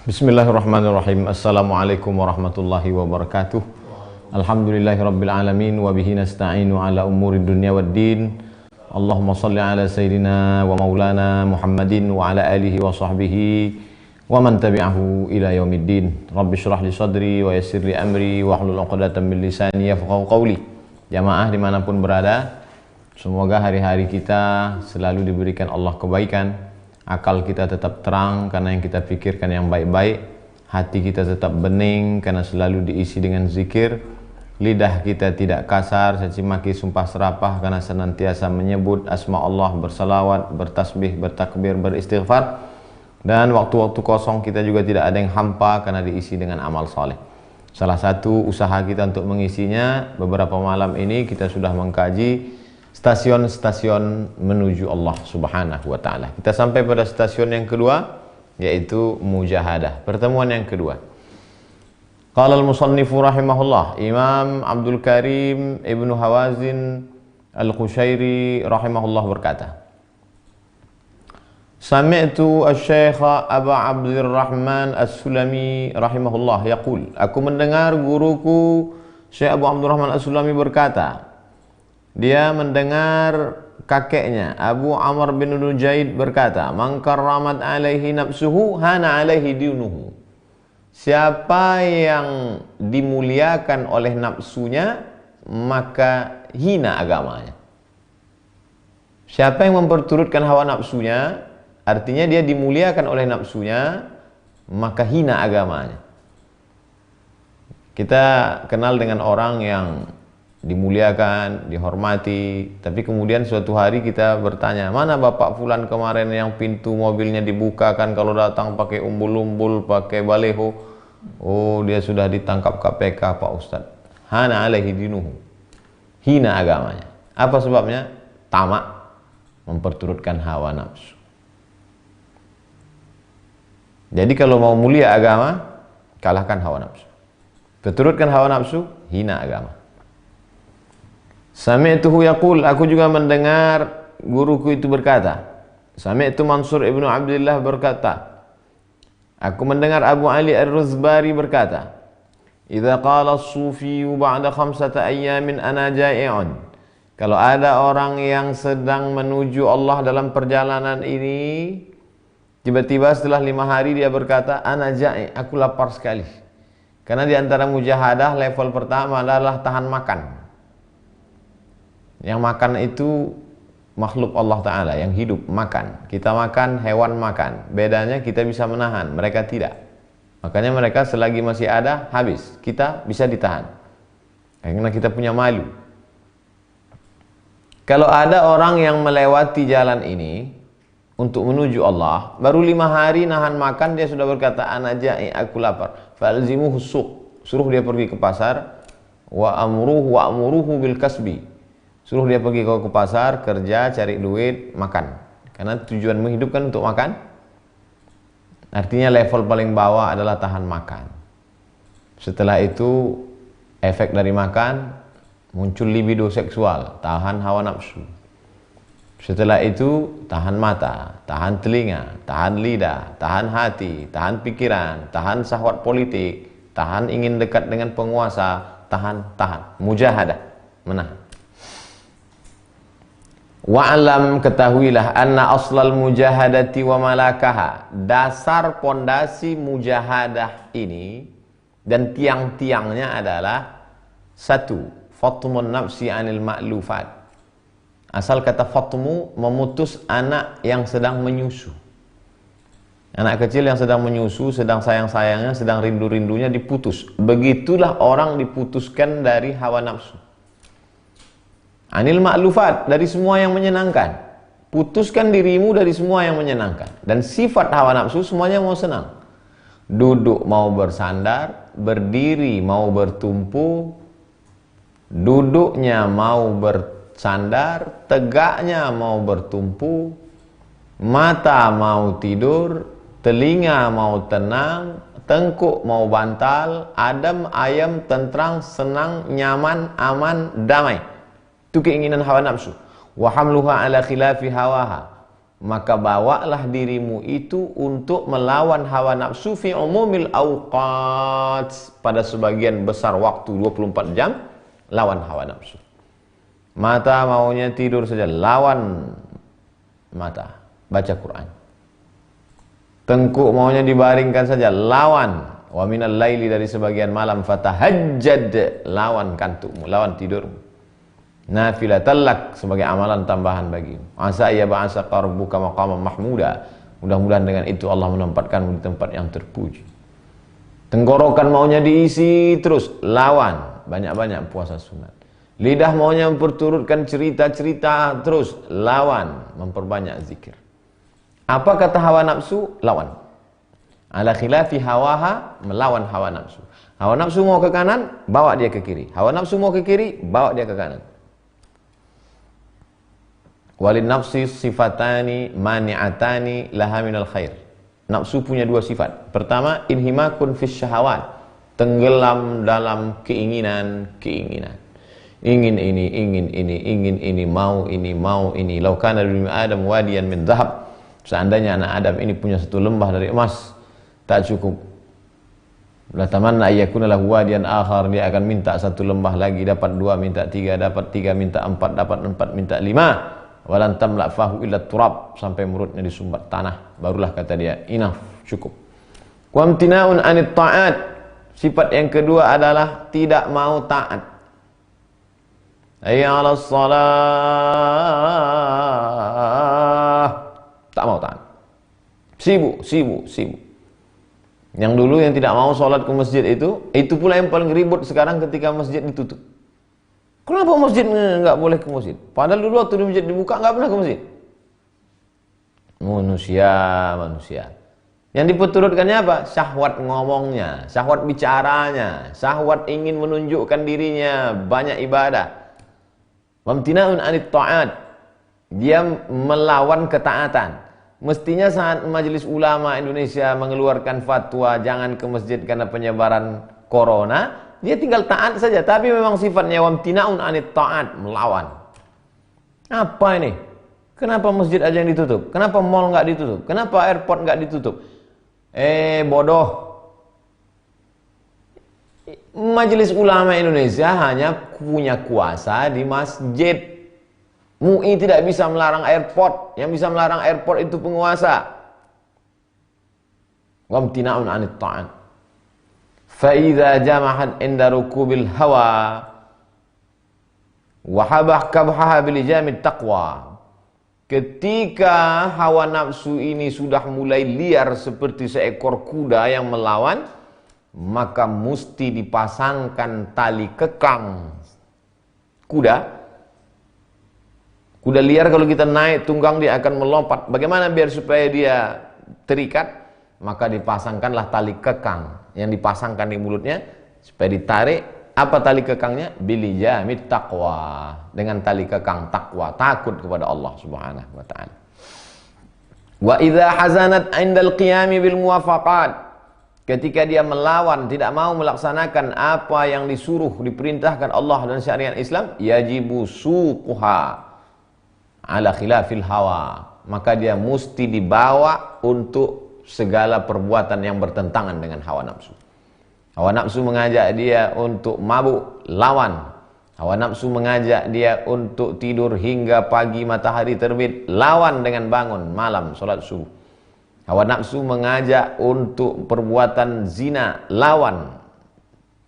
Bismillahirrahmanirrahim. Assalamualaikum warahmatullahi wabarakatuh. Alhamdulillahirabbil alamin wa bihi nasta'inu ala umurid dunya waddin. Allahumma shalli ala sayyidina wa maulana Muhammadin wa ala alihi wa sahbihi wa man tabi'ahu ila yaumiddin. Rabbi shrah li sadri wa yassir li amri wa hlul 'uqdatam min lisani yafqahu qawli. Jamaah dimanapun berada, semoga hari-hari kita selalu diberikan Allah kebaikan. Akal kita tetap terang karena yang kita pikirkan yang baik-baik. Hati kita tetap bening karena selalu diisi dengan zikir. Lidah kita tidak kasar, caci maki, sumpah serapah karena senantiasa menyebut asma Allah, bersalawat, bertasbih, bertakbir, beristighfar. Dan waktu-waktu kosong kita juga tidak ada yang hampa karena diisi dengan amal soleh. Salah satu usaha kita untuk mengisinya, beberapa malam ini kita sudah mengkaji stasiun-stasiun menuju Allah Subhanahu wa ta'ala. Kita sampai pada stasiun yang kedua, yaitu mujahadah, pertemuan yang kedua. Qala al-musannifu rahimahullah, Imam Abdul Karim Ibnu Hawazin Al-Qushairi rahimahullah berkata, Sami'tu asy-syaikha Aba Abdurrahman As-Sulami rahimahullah yaqul, aku mendengar guruku Syekh Abu Abdurrahman As-Sulami berkata, dia mendengar kakeknya Abu Amr bin Nujaid berkata, man karramat alaihi nafsuhu hana alaihi dinuhu. Siapa yang dimuliakan oleh nafsunya, maka hina agamanya. Siapa yang memperturutkan hawa nafsunya, artinya dia dimuliakan oleh nafsunya, maka hina agamanya. Kita kenal dengan orang yang dimuliakan, dihormati, tapi kemudian suatu hari kita bertanya, mana Bapak Fulan kemarin yang pintu mobilnya dibukakan kalau datang pakai umbul-umbul, pakai baleho? Oh, dia sudah ditangkap KPK Pak Ustadz. Hana alaihi dinuhu, hina agamanya. Apa sebabnya? Tamak, memperturutkan hawa nafsu. Jadi kalau mau mulia agama, kalahkan hawa nafsu. Perturutkan hawa nafsu, hina agama. Sami'tuhu yaqul, aku juga mendengar guruku itu berkata. Sami'tu Mansur ibnu Abdullah berkata, aku mendengar Abu Ali Ar-Ruzbari berkata, idza qala as-sufiyu ba'da 5 ayyamin ana ja'i'un. Kalau ada orang yang sedang menuju Allah dalam perjalanan ini, tiba-tiba setelah 5 hari dia berkata, ana ja'i', aku lapar sekali. Karena di antara mujahadah level pertama adalah tahan makan. Yang makan itu makhluk Allah Ta'ala yang hidup, makan. Kita makan, hewan makan. Bedanya kita bisa menahan, mereka tidak. Makanya mereka selagi masih ada, habis. Kita bisa ditahan karena kita punya malu. Kalau ada orang yang melewati jalan ini untuk menuju Allah, baru 5 hari nahan makan, dia sudah berkata, ana ja'i, aku lapar. Falzimuhu suq, suruh dia pergi ke pasar. Wa amuruhu bil kasbi, suruh dia pergi ke pasar, kerja, cari duit, makan. Karena tujuan menghidup kan untuk makan. Artinya level paling bawah adalah tahan makan. Setelah itu, efek dari makan, muncul libido seksual, tahan hawa nafsu. Setelah itu, tahan mata, tahan telinga, tahan lidah, tahan hati, tahan pikiran, tahan syahwat politik, tahan ingin dekat dengan penguasa, tahan. Mujahadah, menahan. Wa'lam, ketahuilah, anna aslal mujahadati wa malakaha, dasar pondasi mujahadah ini dan tiang-tiangnya adalah satu, fatmun nafsi anil ma'lufat. Asal kata fatmu, memutus anak yang sedang menyusu. Anak kecil yang sedang menyusu, sedang sayang-sayangnya, sedang rindu-rindunya diputus. Begitulah orang diputuskan dari hawa nafsu. Anil ma'lufat, dari semua yang menyenangkan. Putuskan dirimu dari semua yang menyenangkan. Dan sifat hawa nafsu semuanya mau senang. Duduk mau bersandar, berdiri mau bertumpu, duduknya mau bersandar, tegaknya mau bertumpu, mata mau tidur, telinga mau tenang, tengkuk mau bantal, adem, ayam, tentrang, senang, nyaman, aman, damai. Itu keinginan hawa nafsu. Wa hamluha ala khilafi hawaha, maka bawalah dirimu itu untuk melawan hawa nafsu fi umumil awqat, pada sebagian besar waktu 24 jam lawan hawa nafsu. Mata maunya tidur saja, lawan mata, baca Quran. Tengkuk maunya dibaringkan saja, lawan. Wa minal laili, dari sebagian malam, fatahajjad, lawan kantukmu, lawan tidurmu. Nafilatan lak, sebagai amalan tambahan bagimu. Asa ya ba'asa qarbuka maqaman mahmuda, mudah-mudahan dengan itu Allah menempatkanmu di tempat yang terpuji. Tenggorokan maunya diisi terus, lawan, banyak-banyak puasa sunat. Lidah maunya memperturutkan cerita-cerita terus, lawan, memperbanyak zikir. Apa kata hawa nafsu? Lawan. Ala khilafi hawaha, melawan hawa nafsu. Hawa nafsu mau ke kanan, bawa dia ke kiri. Hawa nafsu mau ke kiri, bawa dia ke kanan. Walin nafsi sifatani mani'atani laha minal khair. Nafsu punya dua sifat. Pertama, inhimakun fis syahawat, tenggelam dalam keinginan. Ingin ini, mau ini. Lau kana li Adam wadiyan min dhahab. Seandainya anak Adam ini punya satu lembah dari emas, tak cukup. La tamanna ayyakuna lahu wadiyan akhar, dia akan minta satu lembah lagi, dapat dua, minta tiga, dapat tiga, minta empat, dapat empat, minta lima. Walan tamla fahu illa turab, sampai mulutnya disumbat tanah, barulah kata dia enough, cukup. Wamtina'un anit ta'at, sifat yang kedua adalah tidak mau taat. Hayya 'alas shalah, tak mau taat. Sibuk. Yang dulu yang tidak mau sholat ke masjid itu pula yang paling ribut sekarang ketika masjid ditutup. Kenapa masjid nggak boleh ke masjid? Padahal dulu waktu di masjid dibuka nggak pernah ke masjid. Manusia. Yang diperturutkannya apa? Syahwat ngomongnya, syahwat bicaranya, syahwat ingin menunjukkan dirinya banyak ibadah. Wamtina'un anit ta'at, dia melawan ketaatan. Mestinya saat majelis ulama Indonesia mengeluarkan fatwa jangan ke masjid karena penyebaran corona, dia tinggal taat saja, tapi memang sifatnya wamtina'un anit ta'at, melawan. Apa ini? Kenapa masjid aja yang ditutup? Kenapa mall nggak ditutup? Kenapa airport nggak ditutup? Bodoh. Majelis ulama Indonesia hanya punya kuasa di masjid. MUI tidak bisa melarang airport. Yang bisa melarang airport itu penguasa. Wamtina'un anit ta'at. فَإِذَا جَمَحَتْ عِنْدَ رُكُوبِ الْهَوَى وَحَبَحْ كَبْحَهَا بِلِجَامِ التَّقْوَى. Ketika hawa nafsu ini sudah mulai liar seperti seekor kuda yang melawan, maka mesti dipasangkan tali kekang kuda. Kuda liar kalau kita naik tunggang dia akan melompat. Bagaimana biar supaya dia terikat? Maka dipasangkanlah tali kekang yang dipasangkan di mulutnya supaya ditarik. Apa tali kekangnya? Bilijamit taqwa, dengan tali kekang takwa, takut kepada Allah Subhanahu wa taala. Wa idza hazanat 'indal qiyami bil muwafaqat, ketika dia melawan, tidak mau melaksanakan apa yang disuruh, diperintahkan Allah dan syariat Islam, yajibu suquha ala khilafil hawa, maka dia mesti dibawa untuk segala perbuatan yang bertentangan dengan hawa nafsu. Hawa nafsu mengajak dia untuk mabuk, lawan. Hawa nafsu mengajak dia untuk tidur hingga pagi matahari terbit, lawan dengan bangun malam salat subuh. Hawa nafsu mengajak untuk perbuatan zina, lawan,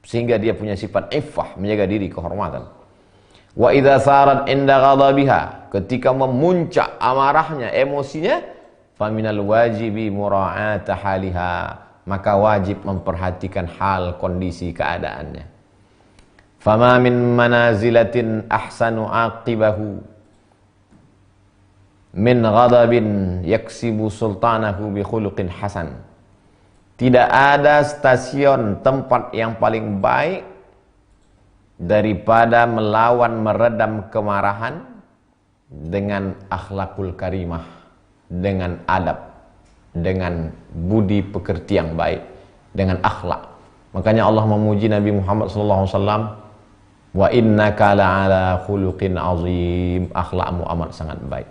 sehingga dia punya sifat iffah, menjaga diri, kehormatan. Wa idza sarat inda ghadabiha, ketika memuncak amarahnya, emosinya, faminal wajibi mura'at haliha, maka wajib memperhatikan hal, kondisi, keadaannya. Fama min manazilatin ahsanu aqibahu min ghadabin yaksibu sultanahu bi khuluqin hasan. Tidak ada stasiun tempat yang paling baik daripada melawan meredam kemarahan dengan akhlakul karimah, dengan adab, dengan budi pekerti yang baik, dengan akhlak. Makanya Allah memuji Nabi Muhammad SAW, wa innaka la'ala khuluqin azim, akhlakmu amat sangat baik.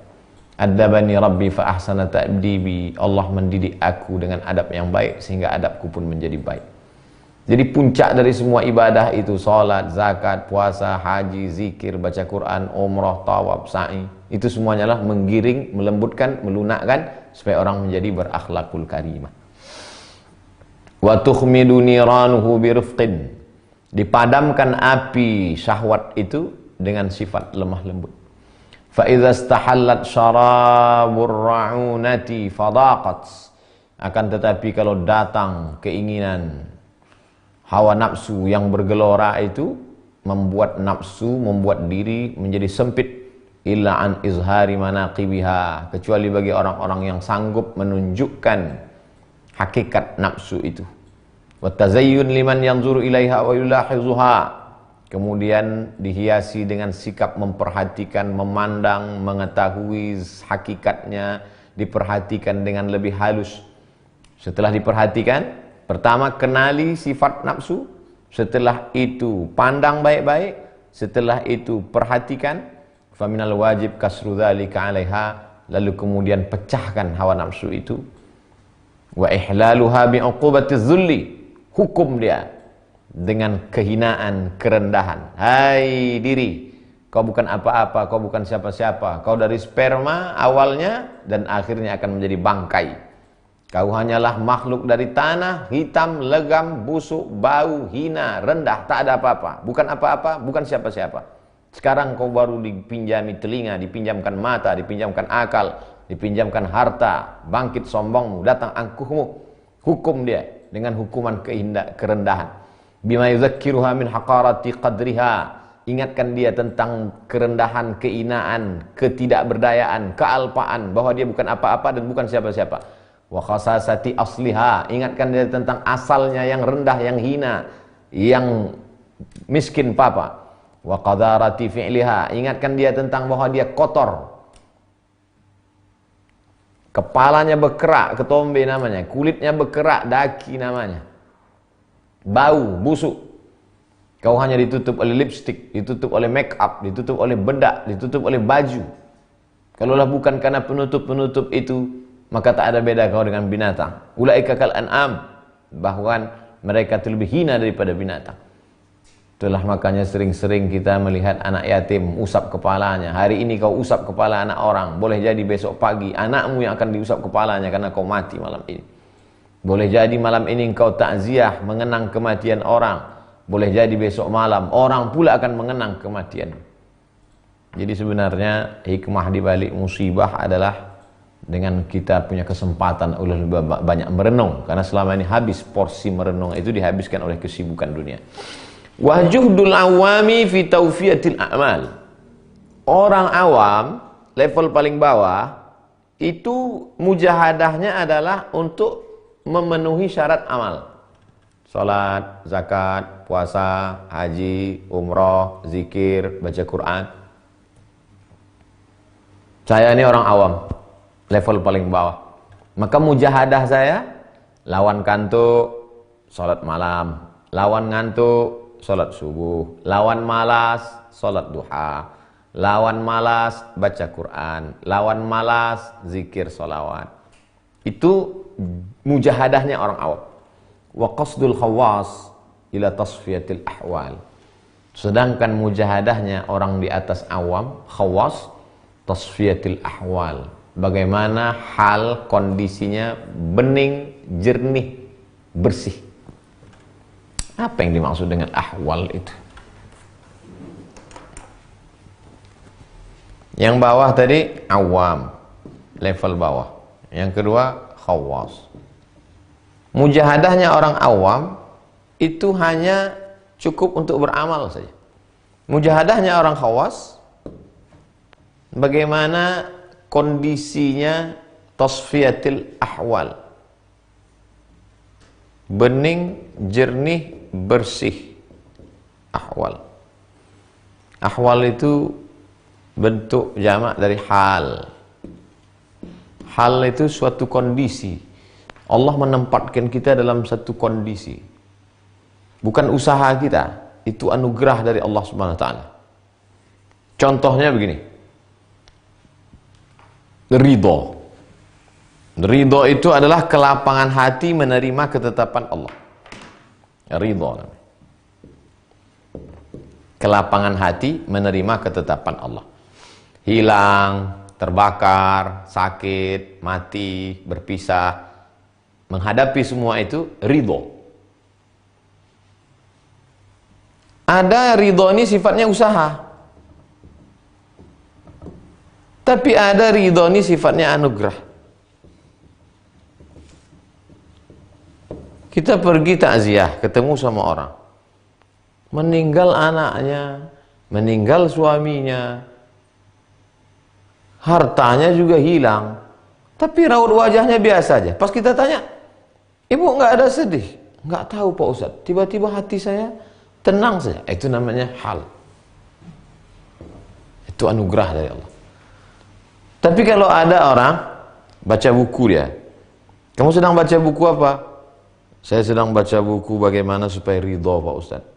Adabani Rabbi fa ahsana ta'dibi. Allah mendidik aku dengan adab yang baik sehingga adabku pun menjadi baik. Jadi puncak dari semua ibadah itu salat, zakat, puasa, haji, zikir, baca Quran, umrah, tawaf, sa'i. Itu semuanya lah menggiring, melembutkan, melunakkan supaya orang menjadi berakhlakul karimah. Wa tukhmidu niranuhu birifqin. Dipadamkan api syahwat itu dengan sifat lemah lembut. Fa idza istahallat syarabur ra'unati fadaqat. Akan tetapi kalau datang keinginan hawa nafsu yang bergelora itu membuat nafsu, membuat diri menjadi sempit. Illa an izhari manaqibiha, kecuali bagi orang-orang yang sanggup menunjukkan hakikat nafsu itu. Wa tazayyun liman yanzuru ilaiha wa yulahizuha. Kemudian dihiasi dengan sikap memperhatikan, memandang, mengetahui hakikatnya, diperhatikan dengan lebih halus. Setelah diperhatikan, pertama kenali sifat nafsu, setelah itu pandang baik-baik, setelah itu perhatikan, faminal wajib kasru dzalika 'alaiha, lalu kemudian pecahkan hawa nafsu itu. Wa ihlaluha bi 'uqubatiz zulli, hukum dia dengan kehinaan, kerendahan. Hai diri, kau bukan apa-apa, kau bukan siapa-siapa, kau dari sperma awalnya dan akhirnya akan menjadi bangkai. Kau hanyalah makhluk dari tanah, hitam, legam, busuk, bau, hina, rendah, tak ada apa-apa. Bukan apa-apa, bukan siapa-siapa. Sekarang kau baru dipinjami telinga, dipinjamkan mata, dipinjamkan akal, dipinjamkan harta, bangkit sombongmu, datang angkuhmu. Hukum dia dengan hukuman kerendahan. Bima yuzakkiruha min haqarati qadriha. Ingatkan dia tentang kerendahan, keinaan, ketidakberdayaan, kealpaan, bahwa dia bukan apa-apa dan bukan siapa-siapa. Wa khasasati asliha. Ingatkan dia tentang asalnya yang rendah, yang hina, yang miskin papa. Wa qadarati fi'liha. Ingatkan dia tentang bahwa dia kotor. Kepalanya berkerak, ketombe namanya. Kulitnya berkerak, daki namanya. Bau, busuk. Kau hanya ditutup oleh lipstick, ditutup oleh make up, ditutup oleh bedak, ditutup oleh baju. Kalaulah bukan karena penutup-penutup itu, maka tak ada beda kau dengan binatang. Ulaika kal an'am, bahwa mereka itu lebih hina daripada binatang. Itulah makanya sering-sering kita melihat anak yatim usap kepalanya. Hari ini kau usap kepala anak orang, boleh jadi besok pagi anakmu yang akan diusap kepalanya karena kau mati malam ini. Boleh jadi malam ini engkau takziah mengenang kematian orang. Boleh jadi besok malam orang pula akan mengenang kematian. Jadi sebenarnya hikmah di balik musibah adalah dengan kita punya kesempatan lebih banyak merenung. Karena selama ini habis porsi merenung itu dihabiskan oleh kesibukan dunia. Wahjuhdul awami fi taufiyatil a'mal. Orang awam level paling bawah itu mujahadahnya adalah untuk memenuhi syarat amal. Salat, zakat, puasa, haji, umrah, zikir, baca Quran. Saya ini orang awam, level paling bawah. Maka mujahadah saya, lawan kantuk, salat malam. Lawan ngantuk, salat subuh. Lawan malas, salat duha. Lawan malas, baca Quran. Lawan malas, zikir, salawat. Itu mujahadahnya orang awam. Wa qasdul khawas ila tasfiyatil ahwal. Sedangkan mujahadahnya orang di atas awam, khawas, tasfiyatil ahwal. Bagaimana hal kondisinya bening, jernih, bersih. Apa yang dimaksud dengan ahwal itu? Yang bawah tadi awam, level bawah. Yang kedua khawas. Mujahadahnya orang awam itu hanya cukup untuk beramal saja. Mujahadahnya orang khawas, bagaimana kondisinya tasfiyatil ahwal, bening, jernih, bersih. Ahwal. Ahwal itu bentuk jamak dari hal. Hal itu suatu kondisi. Allah menempatkan kita dalam satu kondisi. Bukan usaha kita, itu anugerah dari Allah Subhanahu wa taala. Contohnya begini. ridho. Ridho itu adalah kelapangan hati menerima ketetapan Allah. Ridho. Kelapangan hati menerima ketetapan Allah. Hilang, terbakar, sakit, mati, berpisah, menghadapi semua itu ridho. Ada ridho ini sifatnya usaha, tapi ada ridho ini sifatnya anugerah. Kita pergi takziah, ketemu sama orang, meninggal anaknya, meninggal suaminya, hartanya juga hilang, tapi raut wajahnya biasa aja. Pas kita tanya, ibu nggak ada sedih? Nggak tahu Pak Ustadz, tiba-tiba hati saya tenang saja. Itu namanya hal. Itu anugerah dari Allah. Tapi kalau ada orang baca buku dia, kamu sedang baca buku apa? Saya sedang baca buku bagaimana supaya ridho Pak Ustadz.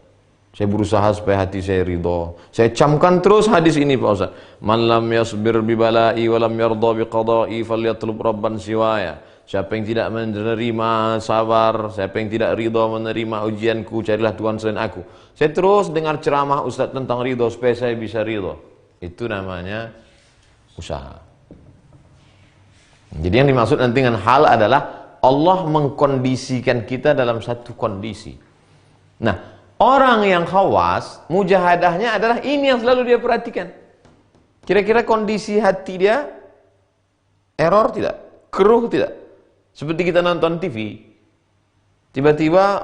Saya berusaha supaya hati saya ridho. Saya camkan terus hadis ini Pak Ustaz. Man lam yasbir bi bala'i wa lam yarda bi qada'i falyatlub rabban siwaya. Siapa yang tidak menerima sabar, siapa yang tidak ridho menerima ujianku, carilah Tuhan selain aku. Saya terus dengar ceramah Ustaz tentang ridho supaya saya bisa ridho. Itu namanya usaha. Jadi yang dimaksud nanti dengan hal adalah Allah mengkondisikan kita dalam satu kondisi. Nah, orang yang khawas, mujahadahnya adalah ini yang selalu dia perhatikan. Kira-kira kondisi hati dia error tidak? Keruh tidak? Seperti kita nonton TV. Tiba-tiba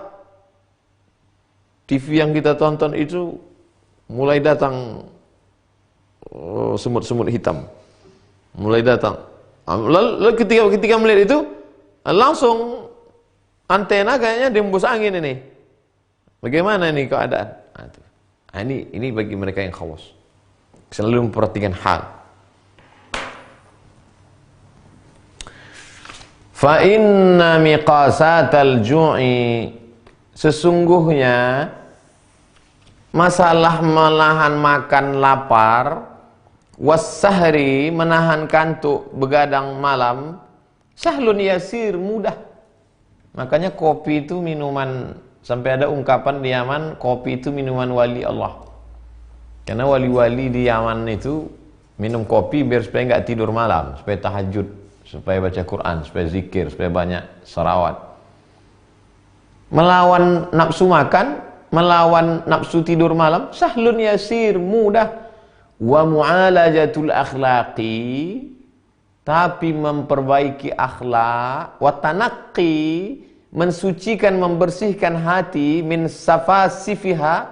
TV yang kita tonton itu mulai datang semut-semut hitam. Mulai datang. Lalu ketika melihat itu, langsung antena kayaknya diembus angin ini. Bagaimana ini keadaan? Ini bagi mereka yang khawas. Selalu memperhatikan hal. Fa inna miqasatal ju'i, sesungguhnya masalah menahan makan lapar, wassahri, menahan kantuk begadang malam, sahlun yasir, mudah. Makanya kopi itu minuman, sampai ada ungkapan di Yaman, kopi itu minuman wali Allah. Karena wali-wali di Yaman itu minum kopi biar supaya nggak tidur malam, supaya tahajud, supaya baca Quran, supaya zikir, supaya banyak salawat. Melawan nafsu makan, melawan nafsu tidur malam, sahlun yasir, mudah. Wa mu'alajatul akhlaqi, tapi memperbaiki akhlak, wa tanaqqi, mensucikan, membersihkan hati, min safasifiha,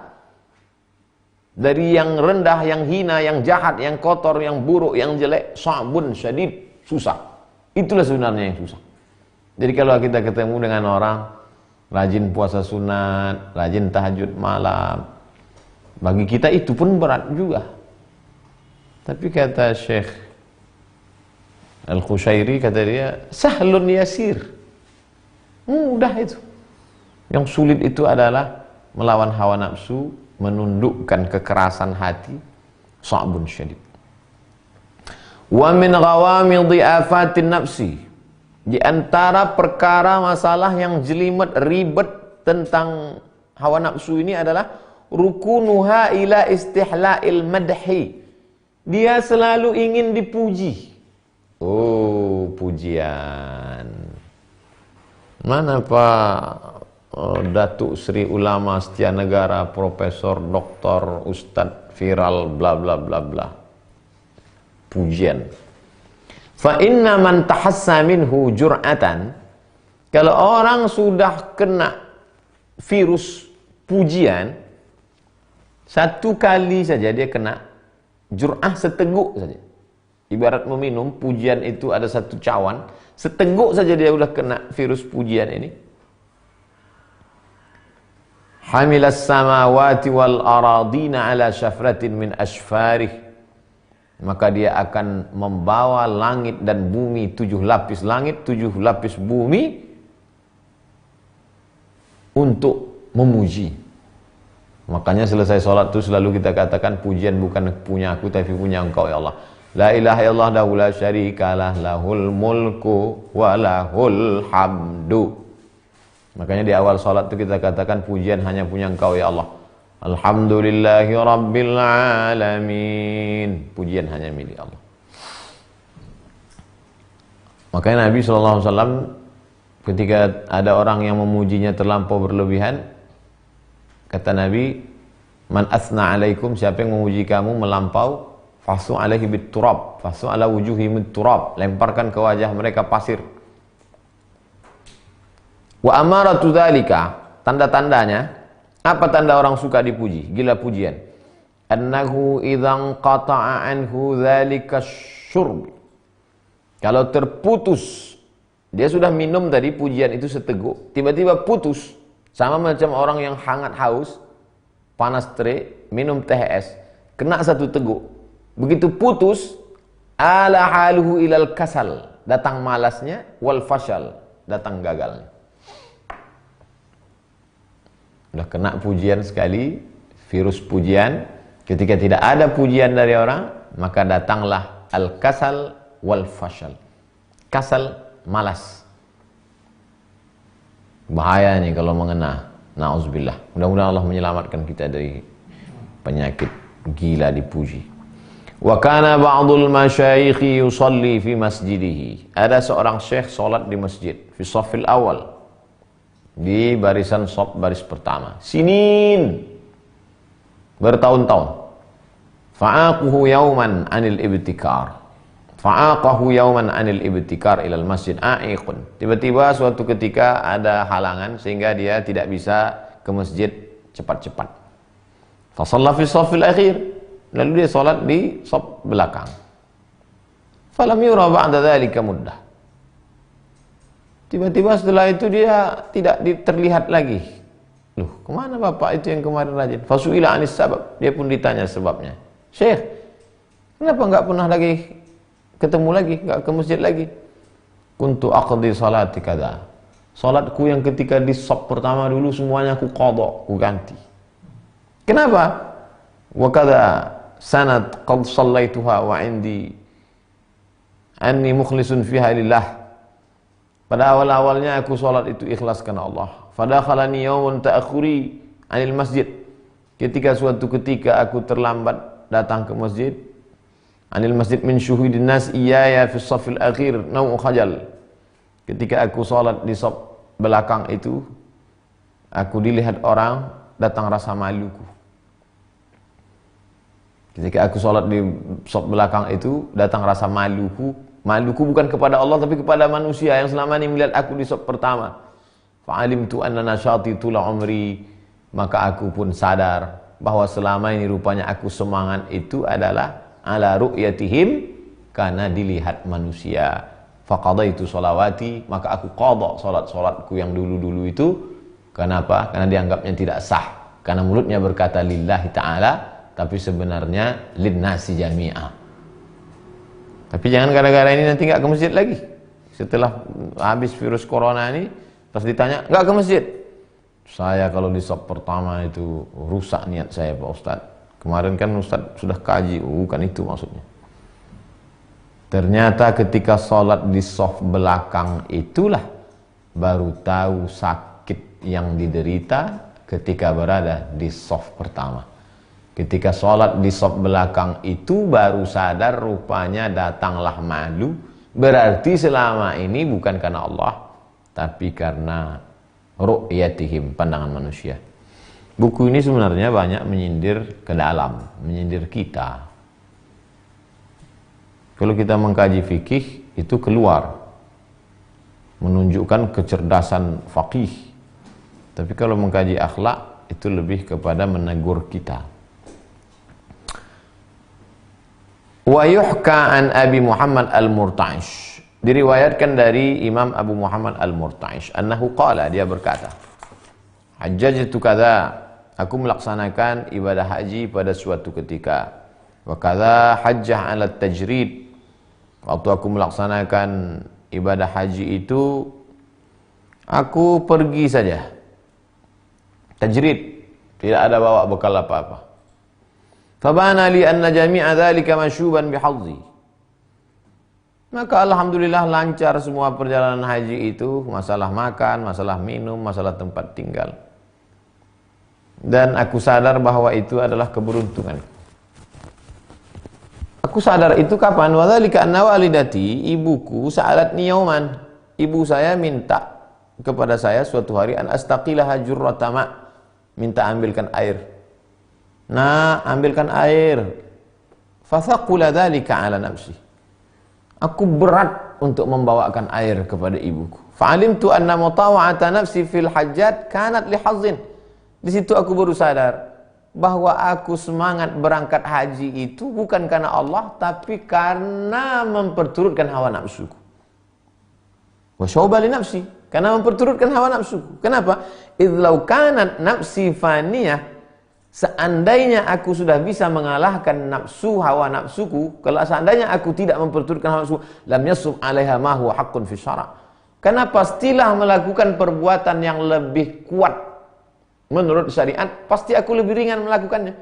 dari yang rendah, yang hina, yang jahat, yang kotor, yang buruk, yang jelek, sa'bun syadid, susah. Itulah sebenarnya yang susah. Jadi kalau kita ketemu dengan orang rajin puasa sunat, rajin tahajud malam, bagi kita itu pun berat juga. Tapi kata Syekh Al-Khushairi, kata dia, sahlun yasir, mudah itu. Yang sulit itu adalah melawan hawa nafsu, menundukkan kekerasan hati, sa'bun syadid. Wa min ghawamidhi afatin nafsi, di antara perkara masalah yang jelimet ribet tentang hawa nafsu ini adalah rukunuha ila istihla'il madhi, dia selalu ingin dipuji. Oh, pujian. Mana Pak Datuk Sri Ulama Setia Negara, Profesor, Doktor, Ustadz viral, bla bla bla bla. Pujian. Fa inna man tahassa minhu jur'atan, kalau orang sudah kena virus pujian, satu kali saja dia kena, jur'ah seteguk saja. Ibarat meminum, pujian itu ada satu cawan, seteguk saja dia sudah kena virus pujian ini. Hamilas samawati wal aradina ala syafratin min ashfarih, maka dia akan membawa langit dan bumi, 7 lapis langit, 7 lapis bumi, untuk memuji. Makanya selesai sholat itu selalu kita katakan, pujian bukan punya aku tapi punya engkau ya Allah. La ilaha illallah dahu la syarikalah lahul mulku wa lahul hamdu. Makanya di awal salat itu kita katakan pujian hanya punya Engkau ya Allah. Alhamdulillahi rabbil alamin. Pujian hanya milik Allah. Makanya Nabi SAW ketika ada orang yang memujinya terlampau berlebihan, kata Nabi, man asna alaikum, siapa yang memuji kamu melampau, fasu alaihi bit turab, fasu ala wujuhi bit turab, lemparkan ke wajah mereka pasir. Wa amaratu dzalika, tanda-tandanya, apa tanda orang suka dipuji? Gila pujian. Annahu idzan qata'a anhu dzalika syurb. Kalau terputus, dia sudah minum tadi pujian itu seteguk, tiba-tiba putus, sama macam orang yang hangat haus, panas terik, minum teh es, kena satu teguk. Begitu putus, ala haluhu ilal kasal, datang malasnya, wal fashal, datang gagalnya. Udah kena pujian sekali, virus pujian, ketika tidak ada pujian dari orang, maka datanglah al-kasal wal fashal. Kasal, malas. Bahaya nih kalau mengena. Na'udzubillah. Mudah-mudahan Allah menyelamatkan kita dari penyakit gila dipuji. Wa kana ba'dul masyayikhi yusalli fi masjidihi. Ada seorang syekh salat di masjid, fi shaffil awal. Di barisan shaf baris pertama. Sinin. Bertahun-tahun. Fa'aquhu yawman anil ibtikar. Fa'aqahu yawman anil ibtikar ilal masjid a'iqun. Tiba-tiba suatu ketika ada halangan sehingga dia tidak bisa ke masjid cepat-cepat. Fa shalla fi shaffil akhir. Lalu dia salat di shaf belakang. Falam yura ba'da dzalika muddah. Tiba-tiba setelah itu dia tidak terlihat lagi. Loh, kemana bapak itu yang kemarin rajin? Fasu'ila anis sabab. Dia pun ditanya sebabnya. Syekh, kenapa enggak pernah lagi ketemu lagi, enggak ke masjid lagi? Kuntu aqdi salati kada. Salatku yang ketika di shaf pertama dulu semuanya aku qadha, aku ganti. Kenapa? Wa kada sanad qad sallaituha wa indi anni mukhlisun fiha lillah. Pada awal-awalnya aku salat itu ikhlas karena Allah. Fadakhalani yawmun ta'akhuri anil masjid. Ketika suatu ketika aku terlambat datang ke masjid, anil masjid min syuhudin nas iyaya fi shaffil akhir nau'u khajal. Ketika aku salat di shaf belakang itu, aku dilihat orang, datang rasa maluku. Ketika aku salat di shaf belakang itu, datang rasa maluku. Maluku bukan kepada Allah tapi kepada manusia yang selama ini melihat aku di shaf pertama. Fa'alimtu anna nasyati tula umri, maka aku pun sadar bahwa selama ini rupanya aku semangat itu adalah ala ru'yatihim, karena dilihat manusia. Faqadaitu sholawati, maka aku qadha salat-salatku yang dulu-dulu itu. Kenapa? Karena dianggapnya tidak sah, karena mulutnya berkata lillahi ta'ala tapi sebenarnya linnasi jami'ah. Tapi jangan gara-gara ini nanti nggak ke masjid lagi. Setelah habis virus corona ini, pas ditanya nggak ke masjid, saya kalau di shaf pertama itu rusak niat saya Pak Ustadz. Kemarin kan Ustadz sudah kaji, bukan itu maksudnya. Ternyata ketika sholat di shaf belakang itulah baru tahu sakit yang diderita ketika berada di shaf pertama. Ketika sholat di shaf belakang itu baru sadar rupanya datanglah malu. Berarti selama ini bukan karena Allah, tapi karena ru'yatihim, pandangan manusia. Buku ini sebenarnya banyak menyindir ke dalam, menyindir kita. Kalau kita mengkaji fikih, itu keluar, menunjukkan kecerdasan faqih. Tapi kalau mengkaji akhlak, itu lebih kepada menegur kita. Wa yuhka an Abi Muhammad al-Murta'ish, diriwayatkan dari Imam Abu Muhammad al-Murta'ish, annahu qala, dia berkata, hajjajtu kadza, aku melaksanakan ibadah haji pada suatu ketika. Wa kadza hajjah ala tajrid, waktu aku melaksanakan ibadah haji itu aku pergi saja, tajrid, tidak ada bawa bekal apa-apa. Fabana li anna jami'a dzalika masyuban bihadzi, Maka alhamdulillah lancar semua perjalanan haji itu, masalah makan, masalah minum, masalah tempat tinggal. Dan aku sadar bahwa itu adalah keberuntungan. Aku sadar itu kapan? Wadzalika anna walidati, ibuku sa'alatni yauman. Ibu saya minta kepada saya suatu hari an astaqilaha jurratama, minta ambilkan air. Nah, ambilkan air. Fathaqula dzalika ala nafsi. Aku berat untuk membawakan air kepada ibuku. Fa'alimtu anna mutawa'ata nafsi fil hajjat kanat li hazzin. Di situ aku baru sadar bahwa aku semangat berangkat haji itu bukan karena Allah, tapi karena memperturutkan hawa nafsuku. Wa syauba li nafsi, karena memperturutkan hawa nafsuku. Kenapa? Idlau kanat nafsi faniyah, seandainya aku sudah bisa mengalahkan nafsu, hawa nafsuku, kalau seandainya aku tidak memperturutkan hawa nafsu, lam yasum 'alaiha ma huwa haqqun fi syara'. Karena pastilah melakukan perbuatan yang lebih kuat menurut syariat, pasti aku lebih ringan melakukannya.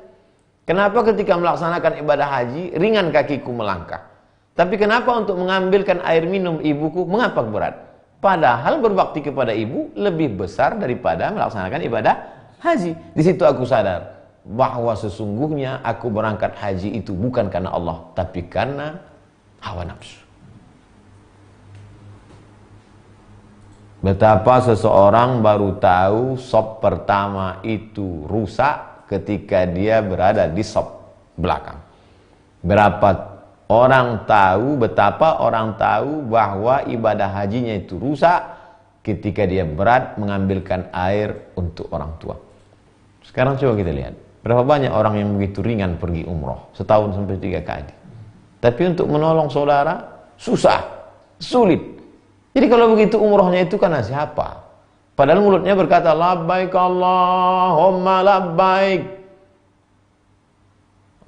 Kenapa ketika melaksanakan ibadah haji, ringan kakiku melangkah. Tapi kenapa untuk mengambilkan air minum ibuku, mengapa berat? Padahal berbakti kepada ibu lebih besar daripada melaksanakan ibadah haji. Di situ aku sadar bahwa sesungguhnya aku berangkat haji itu bukan karena Allah, tapi karena hawa nafsu. Betapa seseorang baru tahu sop pertama itu rusak ketika dia berada di sop belakang. Betapa orang tahu bahwa ibadah hajinya itu rusak ketika dia berat mengambilkan air untuk orang tua. Sekarang coba kita lihat, berapa banyak orang yang begitu ringan pergi umroh, setahun sampai 3 kali. Tapi untuk menolong saudara, susah, sulit. Jadi kalau begitu umrohnya itu karena siapa? Padahal mulutnya berkata, labbaik Allahumma labbaik.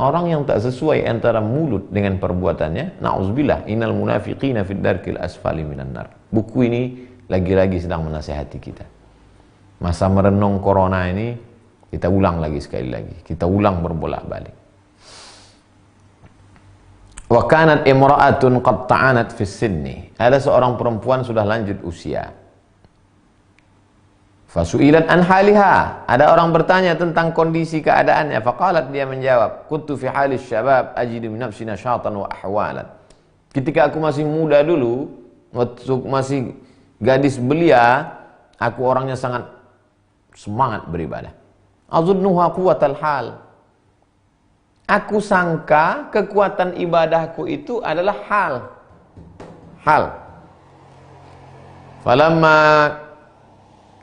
Orang yang tak sesuai antara mulut dengan perbuatannya, na'udzubillah, innal munafiqina fid darkil asfali minan nar. Buku ini lagi-lagi sedang menasihati kita. Masa merenung corona ini, kita ulang lagi sekali lagi. Kita ulang berbolak-balik. Wa kanat imra'atun qad ta'anat fi sinni. Ada seorang perempuan sudah lanjut usia. Fasu'ilat an haliha. Ada orang bertanya tentang kondisi keadaannya. Faqalat, dia menjawab, kuntu fi halis syabab ajidu min nafsi nasyatan wa ahwalan. Ketika aku masih muda dulu, masih gadis belia, aku orangnya sangat semangat beribadah. Azunnuha quwwatal hal. Aku sangka kekuatan ibadahku itu adalah hal. Falamma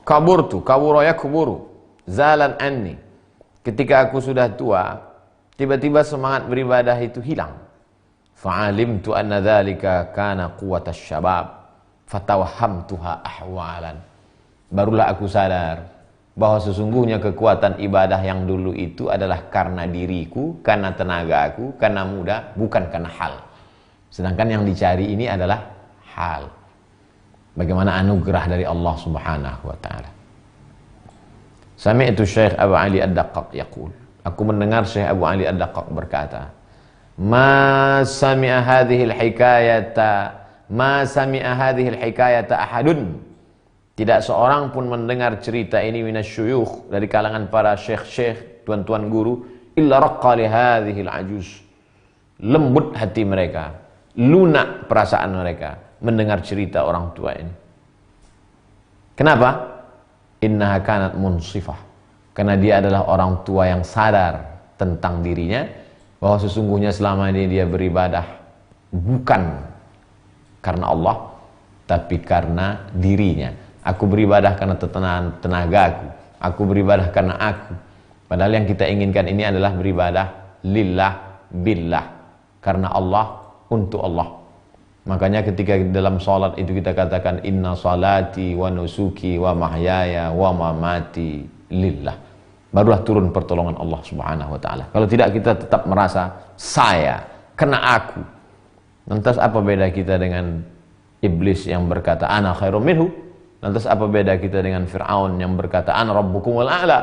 kabura yakburu, zalan anni. Ketika aku sudah tua, tiba-tiba semangat beribadah itu hilang. Fa'alimtu anna dzalika kana quwwatasy syabab, fatawahhamtuha ahwalan. Barulah aku sadar bahwa sesungguhnya kekuatan ibadah yang dulu itu adalah karena diriku, karena tenagaku, karena muda, bukan karena hal. Sedangkan yang dicari ini adalah hal. Bagaimana anugerah dari Allah Subhanahu wa taala. Sami'tu Syekh Abu Ali Ad-Daqqaq yaqul. Aku mendengar Syekh Abu Ali Ad-Daqqaq berkata, "Ma sami'a hadhihi al-hikayata ahadun." Tidak seorang pun mendengar cerita ini minasyuyukh, dari kalangan para syekh-syekh, tuan-tuan guru, illa raqqa li hadhihi al-ajuz. Lembut hati mereka, lunak perasaan mereka mendengar cerita orang tua ini. Kenapa? Innaha kanat munsifah. Karena dia adalah orang tua yang sadar tentang dirinya, bahwa sesungguhnya selama ini dia beribadah bukan karena Allah, tapi karena dirinya. Aku beribadah karena tenagaku. Aku beribadah karena aku. Padahal yang kita inginkan ini adalah beribadah lillah billah, karena Allah, untuk Allah. Makanya ketika dalam salat itu kita katakan inna salati wa nusuki wa mahyaya wa mamati lillah. Barulah turun pertolongan Allah Subhanahu wa taala. Kalau tidak, kita tetap merasa saya, karena aku. Lantas apa beda kita dengan iblis yang berkata ana khairum minhu? Lantas apa beda kita dengan Fir'aun yang berkata ana rabbukumul a'la?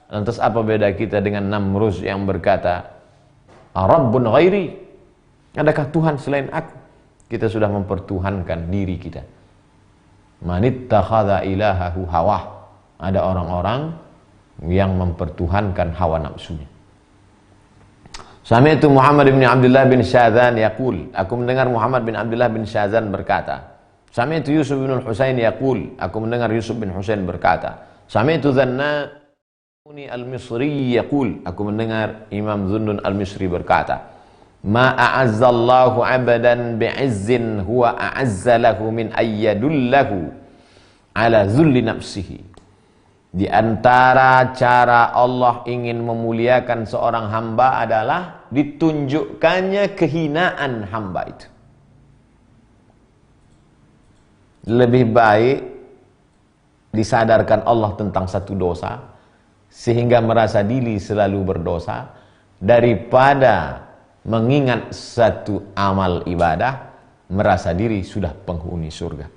Lantas apa beda kita dengan Namruz yang berkata Rabbun ghairi? Adakah Tuhan selain aku? Kita sudah mempertuhankan diri kita. Manittakhadha ilahahu hawah. Ada orang-orang yang mempertuhankan hawa nafsunya. Sami'tu Muhammad bin Abdullah bin Syadzan yaqul, aku mendengar Muhammad bin Abdullah bin Syadzan berkata. Sami'tu Yusuf bin Husain yaqul, aku mendengar Yusuf bin Husain berkata. Sami'tu Dzannuni al-Misri yaqul, aku mendengar Imam Dzunnun al-Misri berkata. Ma a'azzallahu 'abdan bi'izzin huwa a'azza lahu min ayyadullahu ala zulli nafsihi. Di antara cara Allah ingin memuliakan seorang hamba adalah ditunjukkannya kehinaan hamba itu. Lebih baik disadarkan Allah tentang satu dosa sehingga merasa diri selalu berdosa daripada mengingat satu amal ibadah merasa diri sudah penghuni surga.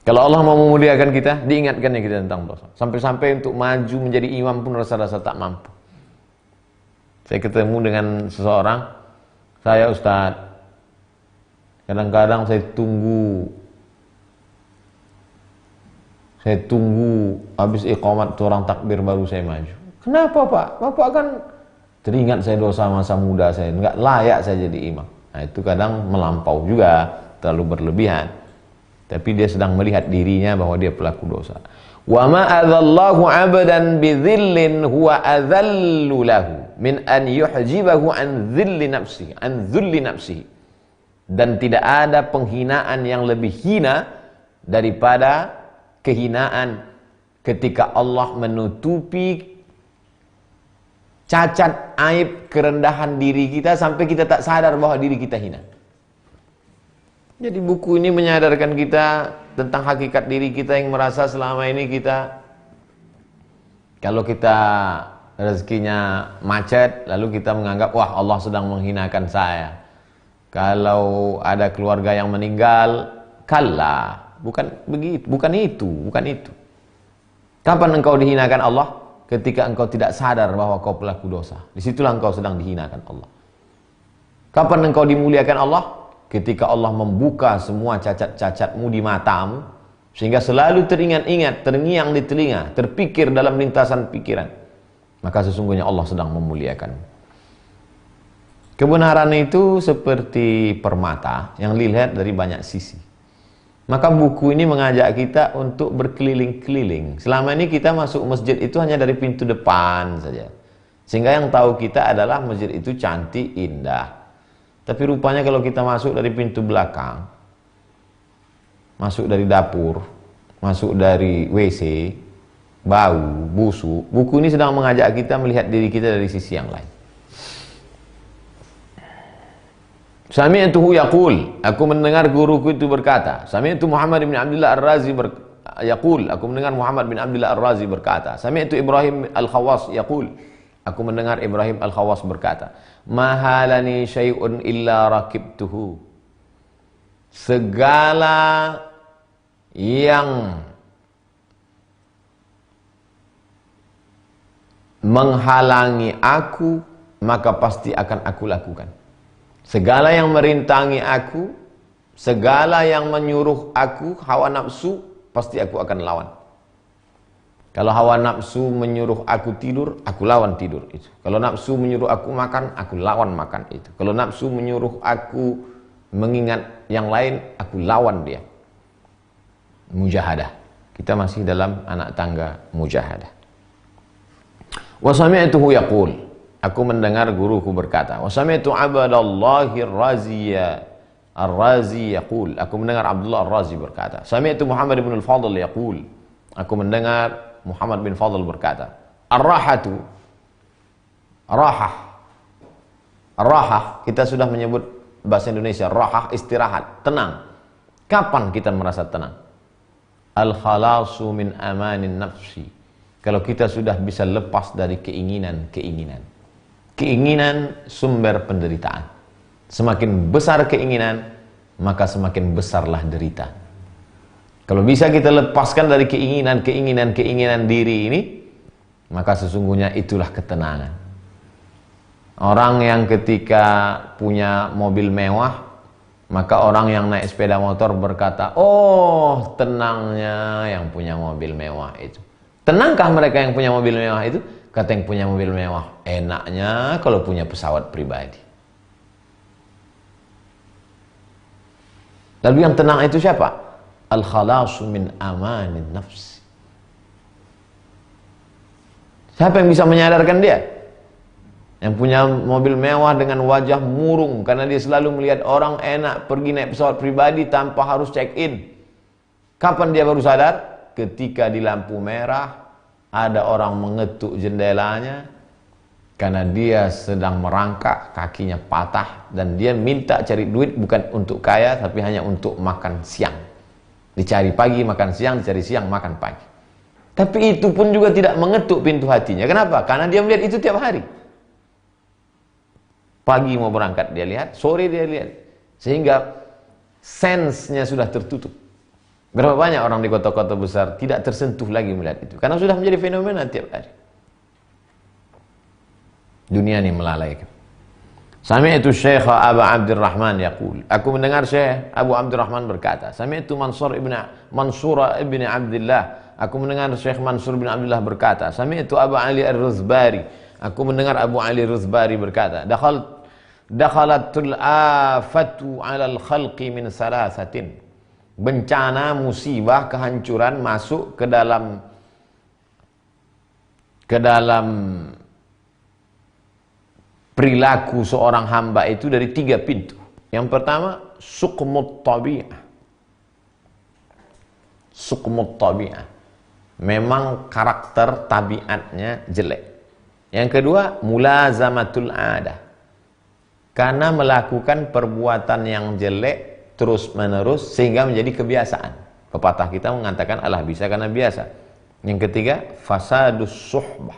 Kalau Allah mau memuliakan kita, diingatkannya kita tentang dosa. Sampai-sampai untuk maju menjadi imam pun rasa-rasa tak mampu. Saya ketemu dengan seseorang, saya Ustaz, kadang-kadang saya tunggu habis iqamat orang takbir baru saya maju. Kenapa Pak? Bapak kan teringat saya dosa masa muda saya, enggak layak saya jadi imam. Nah itu kadang melampau juga, terlalu berlebihan. Tapi dia sedang melihat dirinya bahwa dia pelaku dosa. Wa ma adzallahu 'abdan bi dhillin huwa adzallu lahu min an yuhjibahu an dhilli nafsihi, an dhulli nafsihi. Dan tidak ada penghinaan yang lebih hina daripada kehinaan ketika Allah menutupi cacat, aib, kerendahan diri kita sampai kita tak sadar bahwa diri kita hina. Jadi buku ini menyadarkan kita tentang hakikat diri kita yang merasa selama ini kita, kalau kita rezekinya macet, lalu kita menganggap, wah Allah sedang menghinakan saya. Kalau ada keluarga yang meninggal, kalla, bukan begitu, bukan itu. Kapan engkau dihinakan Allah? Ketika engkau tidak sadar bahwa kau pelaku dosa. Disitulah engkau sedang dihinakan Allah. Kapan engkau dimuliakan Allah? Ketika Allah membuka semua cacat-cacatmu di matamu, sehingga selalu teringat-ingat, terngiang di telinga, terpikir dalam lintasan pikiran, maka sesungguhnya Allah sedang memuliakanmu. Kebenaran itu seperti permata yang dilihat dari banyak sisi. Maka buku ini mengajak kita untuk berkeliling-keliling. Selama ini kita masuk masjid itu hanya dari pintu depan saja, sehingga yang tahu kita adalah masjid itu cantik, indah. Tapi rupanya kalau kita masuk dari pintu belakang, masuk dari dapur, masuk dari WC, bau, busuk, buku ini sedang mengajak kita melihat diri kita dari sisi yang lain. Sami'tuhu yaqul, aku mendengar guruku itu berkata. Sami'tu Muhammad bin Abdullah Ar-Razi yaqul, aku mendengar Muhammad bin Abdullah Ar-Razi berkata. Sami'tu Ibrahim Al-Khawas yaqul, aku mendengar Ibrahim Al-Khawas berkata. Mahalani syai'un illa rakibtuhu. Segala yang menghalangi aku, maka pasti akan aku lakukan. Segala yang merintangi aku, segala yang menyuruh aku, hawa nafsu, pasti aku akan lawan. Kalau hawa nafsu menyuruh aku tidur, aku lawan tidur itu. Kalau nafsu menyuruh aku makan, aku lawan makan itu. Kalau nafsu menyuruh aku mengingat yang lain, aku lawan dia. Mujahadah. Kita masih dalam anak tangga mujahadah. Wa sami'tuhu yaqul, aku mendengar guruku berkata. Wa sami'tu Abdallahi Ar-Razi yaqul, aku mendengar Abdullah Ar-Razi berkata. Sami'tu Muhammad bin Al-Fadl yaqul, aku mendengar Muhammad bin Fadl berkata, Ar-rahatu, rahah, kita sudah menyebut bahasa Indonesia, rahah istirahat, tenang. Kapan kita merasa tenang? Al-khalasu min amanin nafsi. Kalau kita sudah bisa lepas dari keinginan-keinginan. Keinginan sumber penderitaan. Semakin besar keinginan, maka semakin besarlah derita. Kalau bisa kita lepaskan dari keinginan diri ini, maka sesungguhnya itulah ketenangan. Orang yang ketika punya mobil mewah, Maka orang yang naik sepeda motor berkata, oh tenangnya yang punya mobil mewah itu. Tenangkah mereka yang punya mobil mewah itu? Kata yang punya mobil mewah, enaknya kalau punya pesawat pribadi. Lalu yang tenang itu siapa? Al-khalasu min amanin nafsi. Siapa yang bisa menyadarkan dia? Yang punya mobil mewah dengan wajah murung karena dia selalu melihat orang enak pergi naik pesawat pribadi tanpa harus check-in. Kapan dia baru sadar? Ketika di lampu merah ada orang mengetuk jendelanya karena dia sedang merangkak, kakinya patah, dan dia minta cari duit bukan untuk kaya tapi hanya untuk makan siang. Dicari pagi makan siang, dicari siang makan pagi. Tapi itu pun juga tidak mengetuk pintu hatinya. Kenapa? Karena dia melihat itu tiap hari. Pagi mau berangkat dia lihat, sore dia lihat. Sehingga sense-nya sudah tertutup. Berapa banyak orang di kota-kota besar tidak tersentuh lagi melihat itu. Karena sudah menjadi fenomena tiap hari. Dunia ini melalaikan. Sami'tu Syekh Abu Abdurrahman yaqul. Aku mendengar Syekh Abu Abdurrahman berkata, Sami'tu Mansur ibn Abdullah. Aku mendengar Syekh Mansur bin Abdullah berkata, Sami'tu Abu Ali Ar-Ruzbari. Aku mendengar Abu Ali Ar-Ruzbari berkata, Dakhalatul afatu 'alal khalqi min salasatin. Bencana, musibah, kehancuran masuk ke dalam perilaku seorang hamba itu dari 3 pintu. Yang pertama, suqmut tabi'ah. Suqmut tabi'ah. Memang karakter tabiatnya jelek. Yang kedua, mulazamatul adah. Karena melakukan perbuatan yang jelek terus menerus sehingga menjadi kebiasaan. Pepatah kita mengatakan Allah bisa karena biasa. Yang ketiga, fasadus suhbah.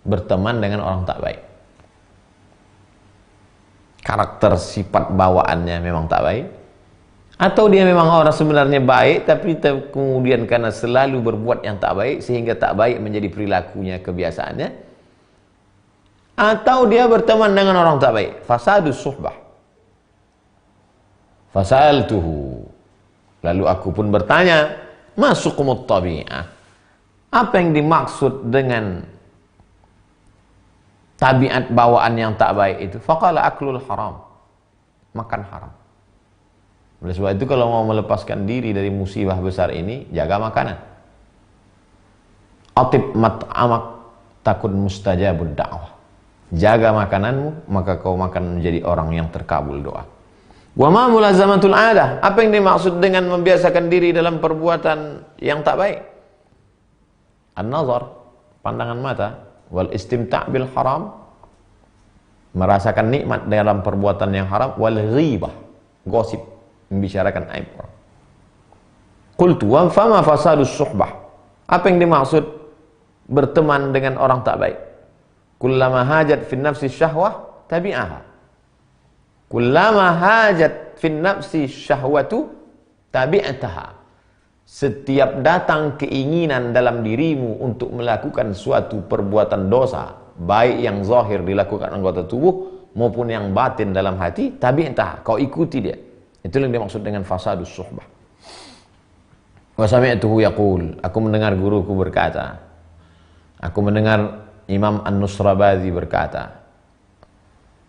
Berteman dengan orang tak baik. Karakter sifat bawaannya memang tak baik. Atau dia memang orang sebenarnya baik, tapi kemudian karena selalu berbuat yang tak baik, sehingga tak baik menjadi perilakunya, kebiasaannya. Atau dia berteman dengan orang tak baik. Fasadus suhbah. Fasaltuhu. Lalu aku pun bertanya, masukumut tabi'ah. Apa yang dimaksud dengan tabiat bawaan yang tak baik itu? Faqala aklul haram. Makan haram. Oleh sebab itu kalau mau melepaskan diri dari musibah besar ini, jaga makanan. Atib mat'amak takun mustajabud da'wah. Jaga makananmu, maka kau makan menjadi orang yang terkabul doa. Wa ma mulazamatul adah. Apa yang dimaksud dengan membiasakan diri dalam perbuatan yang tak baik? An-nazar, pandangan mata, wal istimta' bil haram, merasakan nikmat dalam perbuatan yang haram, wal ghibah, gosip, membicarakan aib orang. Qultu wa fama fasadus suhbah. Apa yang dimaksud berteman dengan orang tak baik? Kullama hajat fi nafsi syahwah tabi'aha. Kullama hajat fi nafsi syahwatu tabi'ataha. Setiap datang keinginan dalam dirimu untuk melakukan suatu perbuatan dosa, baik yang zahir dilakukan anggota tubuh maupun yang batin dalam hati, tabi'ataha, kau ikuti dia. Itu yang dimaksud dengan fasadus suhbah. Wa sami'tuhu yaqul. Aku mendengar guruku berkata. Aku mendengar Imam An-Nusrabadi berkata,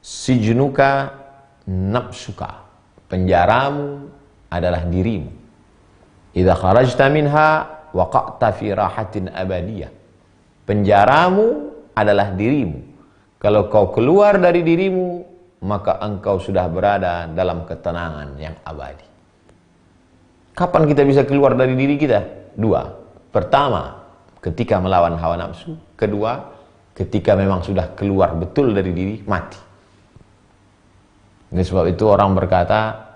sijnuka nafsuka. Penjaramu adalah dirimu. Idza kharajta minha waqa'ta fi rahatin abadiyah. Penjaramu adalah dirimu. Kalau kau keluar dari dirimu, maka engkau sudah berada dalam ketenangan yang abadi. Kapan kita bisa keluar dari diri kita? 2. Pertama, ketika melawan hawa nafsu. Kedua, ketika memang sudah keluar betul dari diri, mati. Oleh sebab itu orang berkata,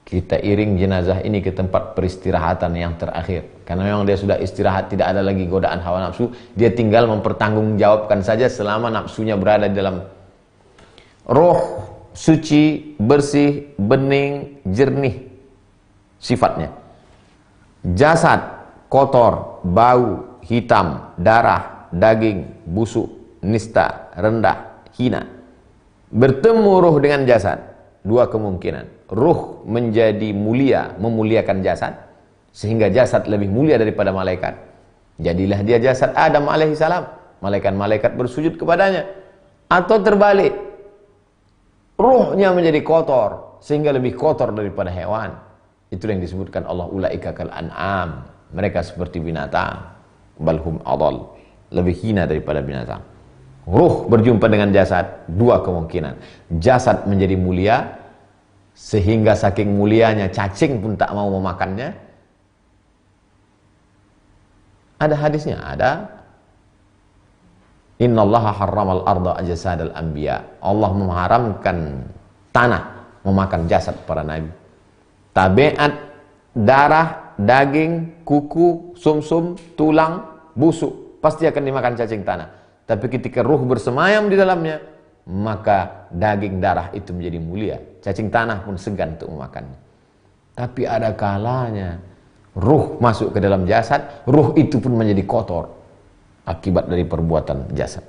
kita iring jenazah ini ke tempat peristirahatan yang terakhir. Karena memang dia sudah istirahat, tidak ada lagi godaan hawa nafsu. Dia tinggal mempertanggungjawabkan saja selama nafsunya berada di dalam roh suci, bersih, bening, jernih sifatnya. Jasad kotor, bau, hitam, darah, daging, busuk, nista, rendah, hina. bertemu ruh dengan jasad, dua kemungkinan. Ruh menjadi mulia, memuliakan jasad, sehingga jasad lebih mulia daripada malaikat. Jadilah dia jasad Adam alaihissalam, malaikat-malaikat bersujud kepadanya. Atau terbalik, ruhnya menjadi kotor, sehingga lebih kotor daripada hewan. Itu yang disebutkan Allah, ulaika kal an'am, mereka seperti binatang, balhum adall, lebih hina daripada binatang. Ruh berjumpa dengan jasad, dua kemungkinan. Jasad menjadi mulia, sehingga saking mulianya cacing pun tak mau memakannya. Ada hadisnya, ada. Innallaha harramal arda ajsadal anbiya. Allah mengharamkan tanah memakan jasad para nabi. Tabiat, darah, daging, kuku, sumsum, tulang, busuk pasti akan dimakan cacing tanah. Tapi ketika ruh bersemayam di dalamnya, maka daging darah itu menjadi mulia. Cacing tanah pun segan untuk memakannya. Tapi ada kalanya ruh masuk ke dalam jasad, ruh itu pun menjadi kotor akibat dari perbuatan jasad.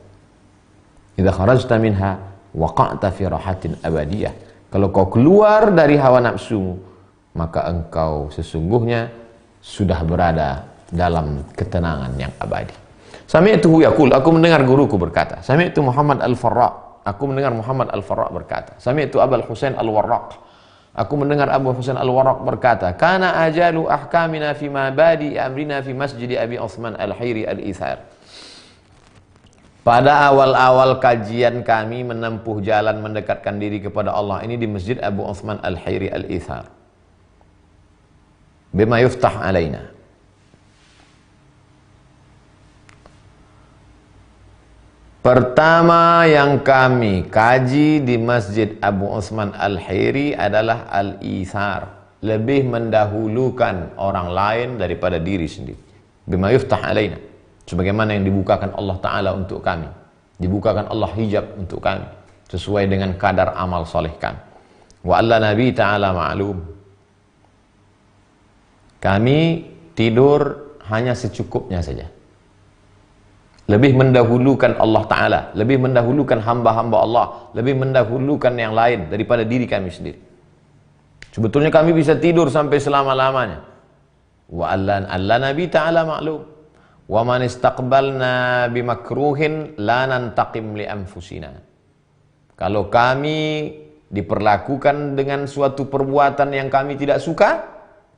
Idza kharajta minha waqa'ta fi rahatin abadiyah. Kalau kau keluar dari hawa nafsu, maka engkau sesungguhnya sudah berada dalam ketenangan yang abadi. Sami'tuhu yaqul, aku mendengar guruku berkata. Sami'tu Muhammad Al-Farra, aku mendengar Muhammad Al-Farra berkata. Sami'tu Abul Husain Al-Warraq, aku mendengar Abu Husain Al-Warraq berkata. Kana ajalu ahkamina fi mabadi amrina fi masjid Abi Uthman Al-Hiri Al-Ithar. Pada awal-awal kajian kami menempuh jalan mendekatkan diri kepada Allah ini di Masjid Abu Uthman Al-Hiri Al-Ithar. Bima yuftah alaina. Pertama yang kami kaji di Masjid Abu Uthman Al-Hiri adalah Al-Ithar. Lebih mendahulukan orang lain daripada diri sendiri. Bima yuftah alaina. Sebagaimana yang dibukakan Allah Ta'ala untuk kami. Dibukakan Allah hijab untuk kami. Sesuai dengan kadar amal soleh kami. Wa alla Nabi Ta'ala ma'lum. Kami tidur hanya secukupnya saja. Lebih mendahulukan Allah Ta'ala, lebih mendahulukan hamba-hamba Allah, lebih mendahulukan yang lain daripada diri kami sendiri. Sebetulnya kami bisa tidur sampai selama-lamanya. Wa alla Nabi Ta'ala ma'lum. Wa man istaqbalna bimakruhin la nantaqim li anfusina. Kalau kami diperlakukan dengan suatu perbuatan yang kami tidak suka,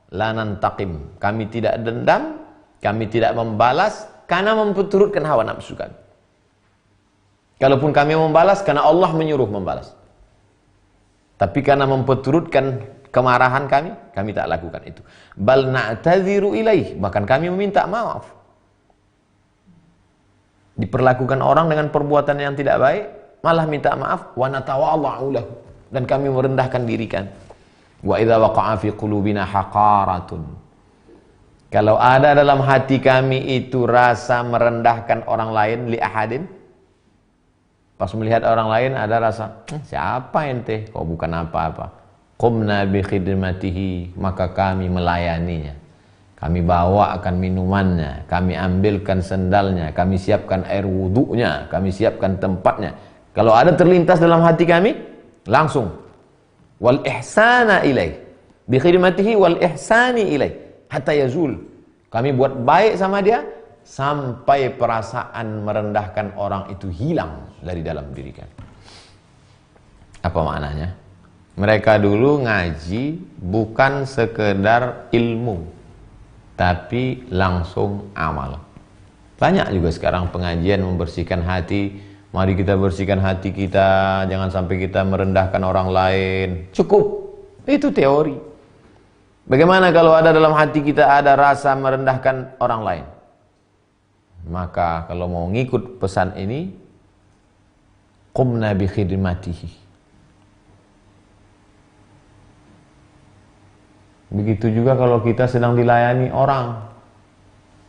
la nantaqim, kami tidak dendam, kami tidak membalas, karena memperturutkan hawa nafsu kami. Kalaupun kami membalas, karena Allah menyuruh membalas. Tapi karena memperturutkan kemarahan kami tak lakukan itu. Bal na'tadziru ilaih, bahkan kami meminta maaf. Diperlakukan orang dengan perbuatan yang tidak baik, malah minta maaf. Wa natawa'allahu lahu, dan kami merendahkan diri kami. Wa idza waqa'a fi qulubina haqaratun. Kalau ada dalam hati kami itu rasa merendahkan orang lain, li ahadin, pas melihat orang lain ada rasa, siapa ente, kau bukan apa-apa. Qumna bi khidmatihi, maka kami melayaninya. Kami bawakan minumannya, kami ambilkan sendalnya, kami siapkan air wudunya, kami siapkan tempatnya. Kalau ada terlintas dalam hati kami, langsung wal ihsana ilaih, bi khidmatihi wal ihsani ilaih. Hatta yazul, kami buat baik sama dia sampai perasaan merendahkan orang itu hilang dari dalam diri kami. Apa maknanya? Mereka dulu ngaji bukan sekedar ilmu, tapi langsung amal. Banyak juga sekarang pengajian membersihkan hati. Mari kita bersihkan hati kita, jangan sampai kita merendahkan orang lain. Cukup, itu teori. Bagaimana kalau ada dalam hati kita ada rasa merendahkan orang lain? Maka kalau mau ngikut pesan ini, qumna bi khidmatihi. Begitu juga kalau kita sedang dilayani orang.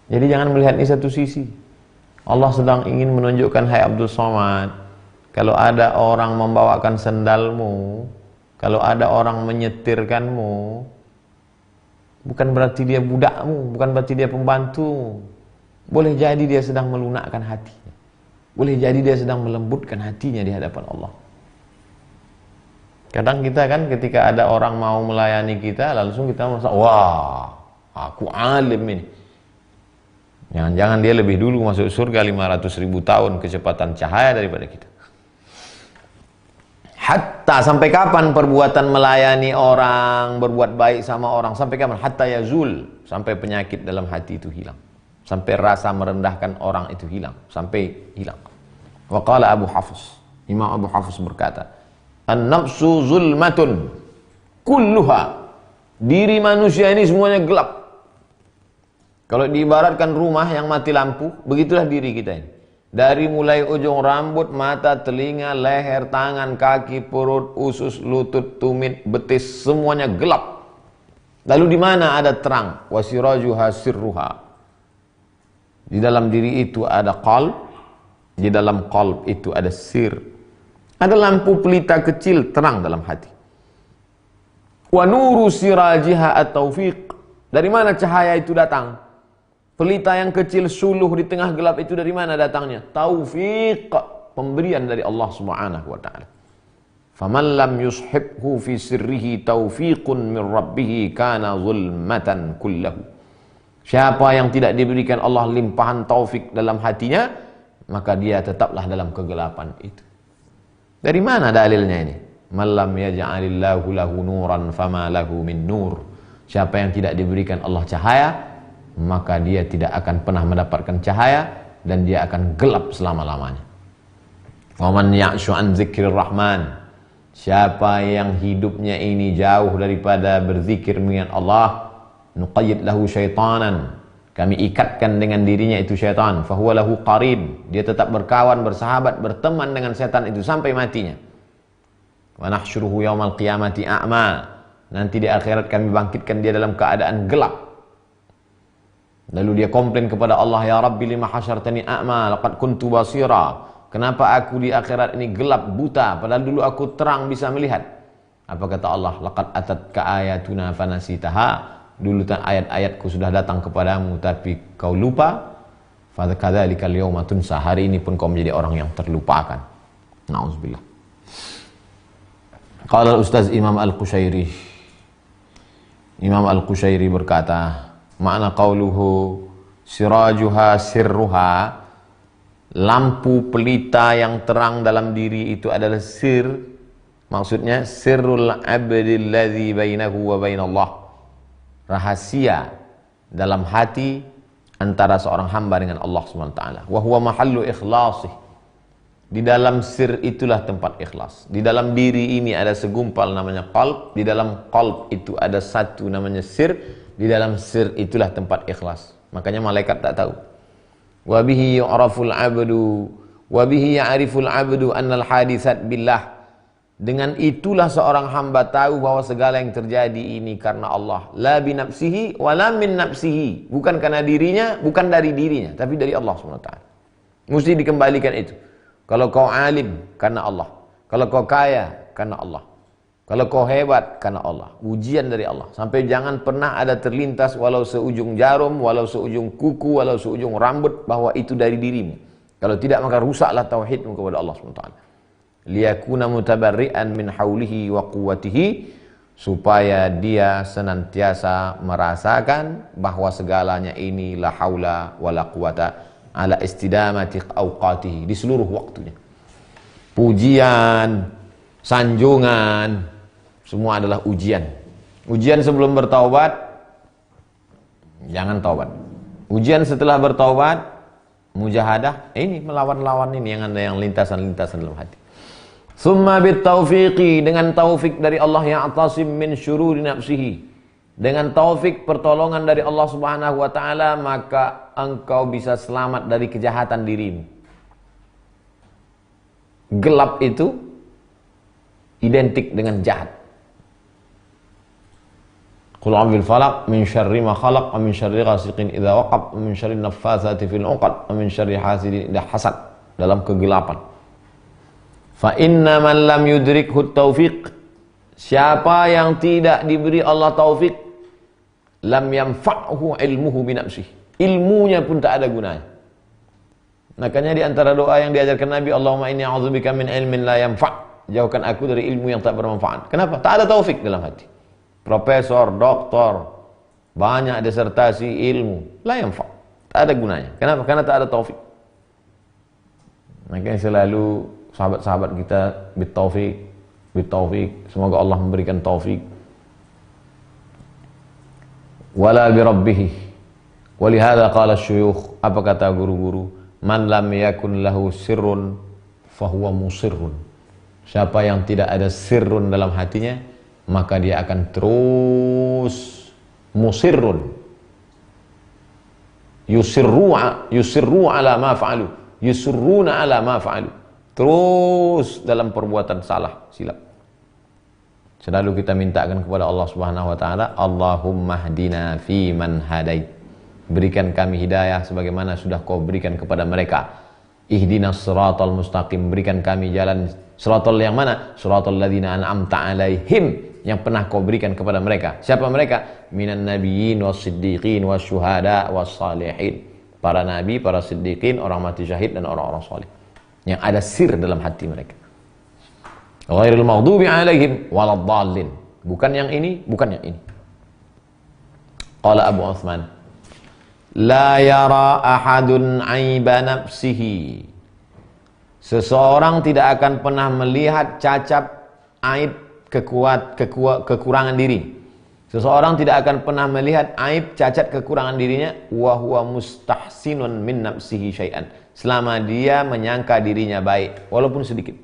Jadi jangan melihat ini satu sisi. Allah sedang ingin menunjukkan, hai Abdul Somad, kalau ada orang membawakan sendalmu, kalau ada orang menyetirkanmu, bukan berarti dia budakmu, bukan berarti dia pembantu. Boleh jadi dia sedang melunakkan hatinya. Boleh jadi dia sedang melembutkan hatinya di hadapan Allah. Kadang kita kan ketika ada orang mau melayani kita, langsung kita merasa, wah, aku alim ini. Jangan-jangan dia lebih dulu masuk surga 500.000 tahun kecepatan cahaya daripada kita. Hatta, sampai kapan perbuatan melayani orang, berbuat baik sama orang, sampai kapan? Hatta yazul, sampai penyakit dalam hati itu hilang, sampai rasa merendahkan orang itu hilang, sampai hilang. Wa qala Abu Hafs, Imam Abu Hafs berkata, an-nafsu zulmatun kulluha, diri manusia ini semuanya gelap. Kalau diibaratkan rumah yang mati lampu, begitulah diri kita ini. Dari mulai ujung rambut, mata, telinga, leher, tangan, kaki, perut, usus, lutut, tumit, betis, semuanya gelap. Lalu di mana ada terang? Wasirajuha sirruha. Di dalam diri itu ada qalb, di dalam qalb itu ada sir. Ada lampu pelita kecil terang dalam hati. Wa nuru sirajiha at-taufiq. Dari mana cahaya itu datang? Pelita yang kecil suluh di tengah gelap itu dari mana datangnya? Taufiq, pemberian dari Allah Subhanahu wa taala. Faman lam yushibhu fi sirrihi taufiqun min rabbih kana zulmatan kullahu. Siapa yang tidak diberikan Allah limpahan taufik dalam hatinya, maka dia tetaplah dalam kegelapan itu. Dari mana dalilnya ini? Man lam yaj'alillahu lahu nuran fama lahu min nur. Siapa yang tidak diberikan Allah cahaya, maka dia tidak akan pernah mendapatkan cahaya dan dia akan gelap selama-lamanya. Waman ya'shu an dzikrir rahman, siapa yang hidupnya ini jauh daripada berzikir mengingat Allah, nuqayyid lahu syaitanan, kami ikatkan dengan dirinya itu syaitan, fahuwa lahu qarin, dia tetap berkawan, bersahabat, berteman dengan setan itu sampai matinya. Wa nahsyuruhu yaumal qiyamati a'ma, nanti di akhirat kami bangkitkan dia dalam keadaan gelap. Lalu dia komplain kepada Allah, ya Rabbi lima hasyartani a'ma laqad kuntu basira. Kenapa aku di akhirat ini gelap, buta, padahal dulu aku terang bisa melihat. Apa kata Allah? Laqad atatka ayatuna fanasitaha. Dulu ayat-ayatku sudah datang kepadamu tapi kau lupa. Fadzakalikal yauma tunsa. Hari ini pun kau menjadi orang yang terlupakan. Nauzubillah. Qala Ustaz Imam Al-Qushairi. Imam Al-Qushairi berkata, makna qauluhu sirajuha sirruha, lampu pelita yang terang dalam diri itu adalah sir. Maksudnya sirrul abdil ladzi bainahu wa bainallah, rahasia dalam hati antara seorang hamba dengan Allah SWT. Wa huwa mahallu ikhlasih, di dalam sir itulah tempat ikhlas. Di dalam diri ini ada segumpal namanya qalb, di dalam qalb itu ada satu namanya sir. Di dalam sir itulah tempat ikhlas. Makanya malaikat tak tahu. Wa bihi yu'raful 'abdu wa bihi ya'riful 'abdu annal haditsat billah. Dengan itulah seorang hamba tahu bahwa segala yang terjadi ini karena Allah. La bi nafsihi wa la min nafsihi. Bukan karena dirinya, bukan dari dirinya, tapi dari Allah SWT. Mesti dikembalikan itu. Kalau kau alim, karena Allah. Kalau kau kaya, karena Allah. Kalau kau hebat, karena Allah. Ujian dari Allah. Sampai jangan pernah ada terlintas walau seujung jarum, walau seujung kuku, walau seujung rambut, bahwa itu dari dirimu. Kalau tidak, maka rusaklah tauhidmu kepada Allah SWT. Liyakuna mutabarri'an min haulihi wa quwwatihi, supaya dia senantiasa merasakan bahwa segalanya ini la haula wa la quwata ala istidamati awqatihi, di seluruh waktunya. Pujian, sanjungan, semua adalah ujian. Ujian sebelum bertaubat, jangan taubat. Ujian setelah bertaubat, mujahadah, ini melawan-lawan ini yang ada yang lintasan-lintasan dalam hati. Summa bit taufiqi, dengan taufik dari Allah yang atasim min syururi nafsihi. Dengan taufik pertolongan dari Allah Subhanahu wa taala, maka engkau bisa selamat dari kejahatan dirimu. Gelap itu identik dengan jahat. Qul a'udzu bil falaq min syarri ma khalaq wa min syarri ghasiqin idza waqab wa min syarri naffatsati fil 'uqad wa min syarri hasidin idza hasad, dalam kegelapan. Fa inna man lam yudrikhu taufiq, siapa yang tidak diberi Allah taufik, lam yanfa'hu ilmuhu bi nafsihi, ilmunya pun tak ada gunanya. Makanya di antara doa yang diajarkan Nabi, Allahumma inni a'udzubika min ilmin la yanfa', jauhkan aku dari ilmu yang tak bermanfaat. Kenapa? Tak ada taufik dalam hati. Profesor, doktor, banyak disertasi ilmu, la yanfa', tak ada gunanya. Kenapa? Karena tak ada taufik. Makanya selalu sahabat-sahabat kita bitaufik, semoga Allah memberikan taufik. Wala bi rabbih. Walihada qala syuyukh, apa kata guru-guru? Man lam yakun lahu sirrun fahuwa musirrun. Siapa yang tidak ada sirrun dalam hatinya, maka dia akan terus musirrun. Yusirru ala ma fa'alu. Yusurruna ala ma fa'alu. Terus dalam perbuatan salah, silap. Selalu kita mintakan kepada Allah Subhanahu wa taala, Allahumma hdina fi man hadait. Berikan kami hidayah sebagaimana sudah Kau berikan kepada mereka. Ihdinas siratal mustaqim, berikan kami jalan siratal yang mana? Siratal ladzina an'amta alaihim, yang pernah Kau berikan kepada mereka. Siapa mereka? Minan nabiyyin was-siddiqin wasyuhada was-salihin. Para nabi, para siddiqin, orang mati syahid dan orang-orang saleh. Yang ada sir dalam hati mereka. Ghairil maghdubi alaihim waladdallin. Bukan yang ini, bukan yang ini. Qala Abu Uthman, la yara ahadun aiba nafsihi. Seseorang tidak akan pernah melihat cacat, aib, kekurangan diri. Seseorang tidak akan pernah melihat aib, cacat, kekurangan dirinya, wa huwa mustahsinun min nafsihi syai'an, selama dia menyangka dirinya baik walaupun sedikit.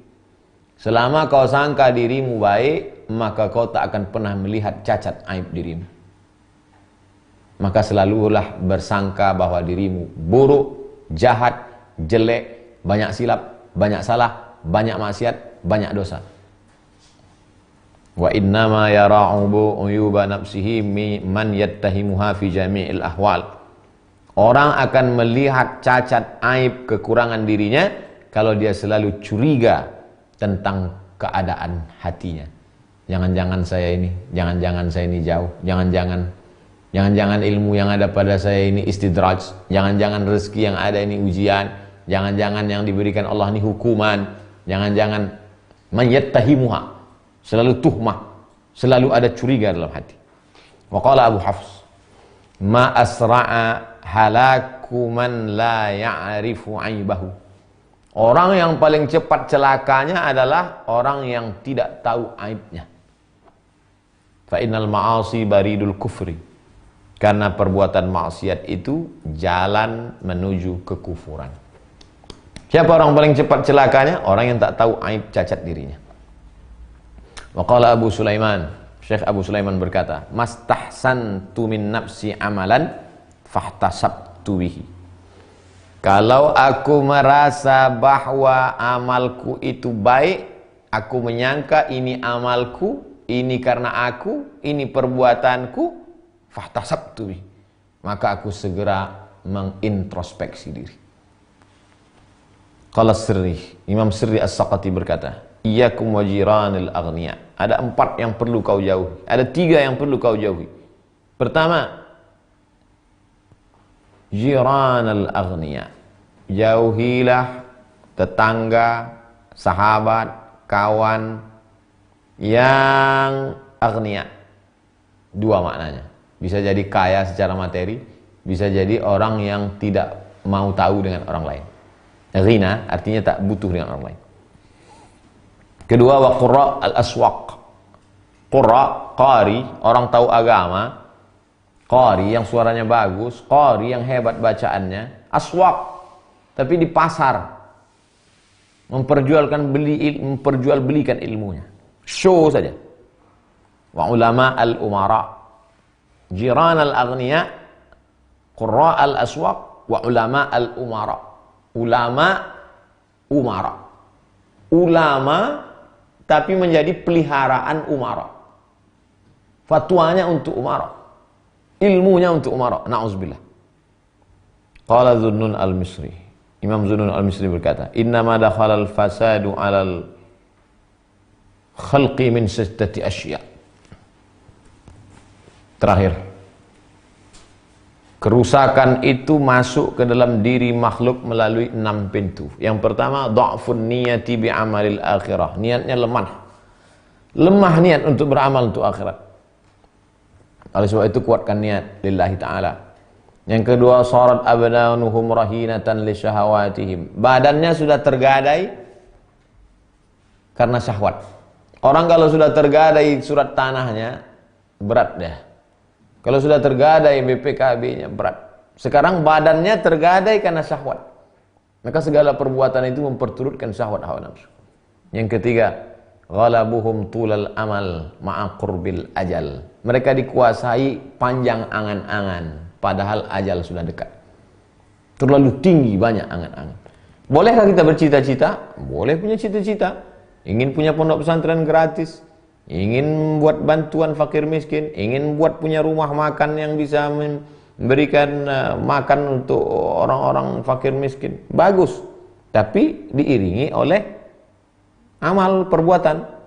Selama kau sangka dirimu baik, maka kau tak akan pernah melihat cacat, aib dirimu. Maka selalulah bersangka bahwa dirimu buruk, jahat, jelek, banyak silap, banyak salah, banyak maksiat, banyak dosa. Wa innama yara'ubu uyuba nafsihi man yattahimuha fi jami'il ahwal. Orang akan melihat cacat, aib, kekurangan dirinya kalau dia selalu curiga tentang keadaan hatinya. Jangan-jangan saya ini, jangan-jangan saya ini jauh, jangan-jangan ilmu yang ada pada saya ini istidraj, jangan-jangan rezeki yang ada ini ujian, jangan-jangan yang diberikan Allah ini hukuman, jangan-jangan man yattahimuha, selalu tuhmah, selalu ada curiga dalam hati. Wa qala Abu Hafs, ma asra'a halaku man la ya'rifu aibahu. Orang yang paling cepat celakanya adalah orang yang tidak tahu aibnya. Fa innal ma'asi baridul kufri. Karena perbuatan maksiat itu jalan menuju kekufuran. Siapa orang paling cepat celakanya? Orang yang tak tahu aib, cacat dirinya. Wa qala Abu Sulaiman, Syekh Abu Sulaiman berkata, mastahsantu min nafsi amalan fahtasabtu bihi. Kalau aku merasa bahwa amalku itu baik, aku menyangka ini amalku, ini karena aku, ini perbuatanku, fahtasabtu bihi, maka aku segera mengintrospeksi diri. Qala Sirri, Imam Sirri As-Saqati berkata, iyyakum wa jiranil aghniya. Ada 4 yang perlu kau jauhi. Ada 3 yang perlu kau jauhi. Pertama, jiranil aghniya. Jauhilah tetangga, sahabat, kawan yang aghniya. 2 maknanya. Bisa jadi kaya secara materi, bisa jadi orang yang tidak mau tahu dengan orang lain. Ghina artinya tak butuh dengan orang lain. Kedua, wa qurra al-aswaq. Qurra, qari, orang tahu agama. Qari yang suaranya bagus, qari yang hebat bacaannya. Aswaq, tapi di pasar memperjualbelikan ilmunya. Show saja. Wa ulama al-umara. Jiran al-aghniya, qurra al-aswaq, wa ulama al-umara. Ulama, umara. Ulama tapi menjadi peliharaan umara. Fatwanya untuk umara. Ilmunya untuk umara. Na'udzubillah. Qala Zunnun al-Misri. Imam Zunnun al-Misri berkata, innama dakhalal fasadu alal khalqi min sittati asya. Terakhir, Kerusakan itu masuk ke dalam diri makhluk melalui 6 pintu. Yang pertama, dha'fun niyati bi amalil akhirah. Niatnya lemah. Lemah niat untuk beramal untuk akhirat. Oleh sebab itu kuatkan niat lillahi ta'ala. Yang kedua, sarat abdanuhum rahinatan li syahawatihim. Badannya sudah tergadai karena syahwat. Orang kalau sudah tergadai surat tanahnya, berat dah. Kalau sudah tergadai BPKB-nya, berat. Sekarang badannya tergadai karena syahwat. Maka segala perbuatan itu memperturutkan syahwat hawa nafsu. Yang ketiga, ghalabuhum tulal amal ma'a qurbil ajal. Mereka dikuasai panjang angan-angan, padahal ajal sudah dekat. Terlalu tinggi banyak angan-angan. Bolehkah kita bercita-cita? Boleh punya cita-cita. Ingin punya pondok pesantren gratis, ingin buat bantuan fakir miskin, ingin buat punya rumah makan yang bisa memberikan makan untuk orang-orang fakir miskin. Bagus, tapi diiringi oleh amal perbuatan.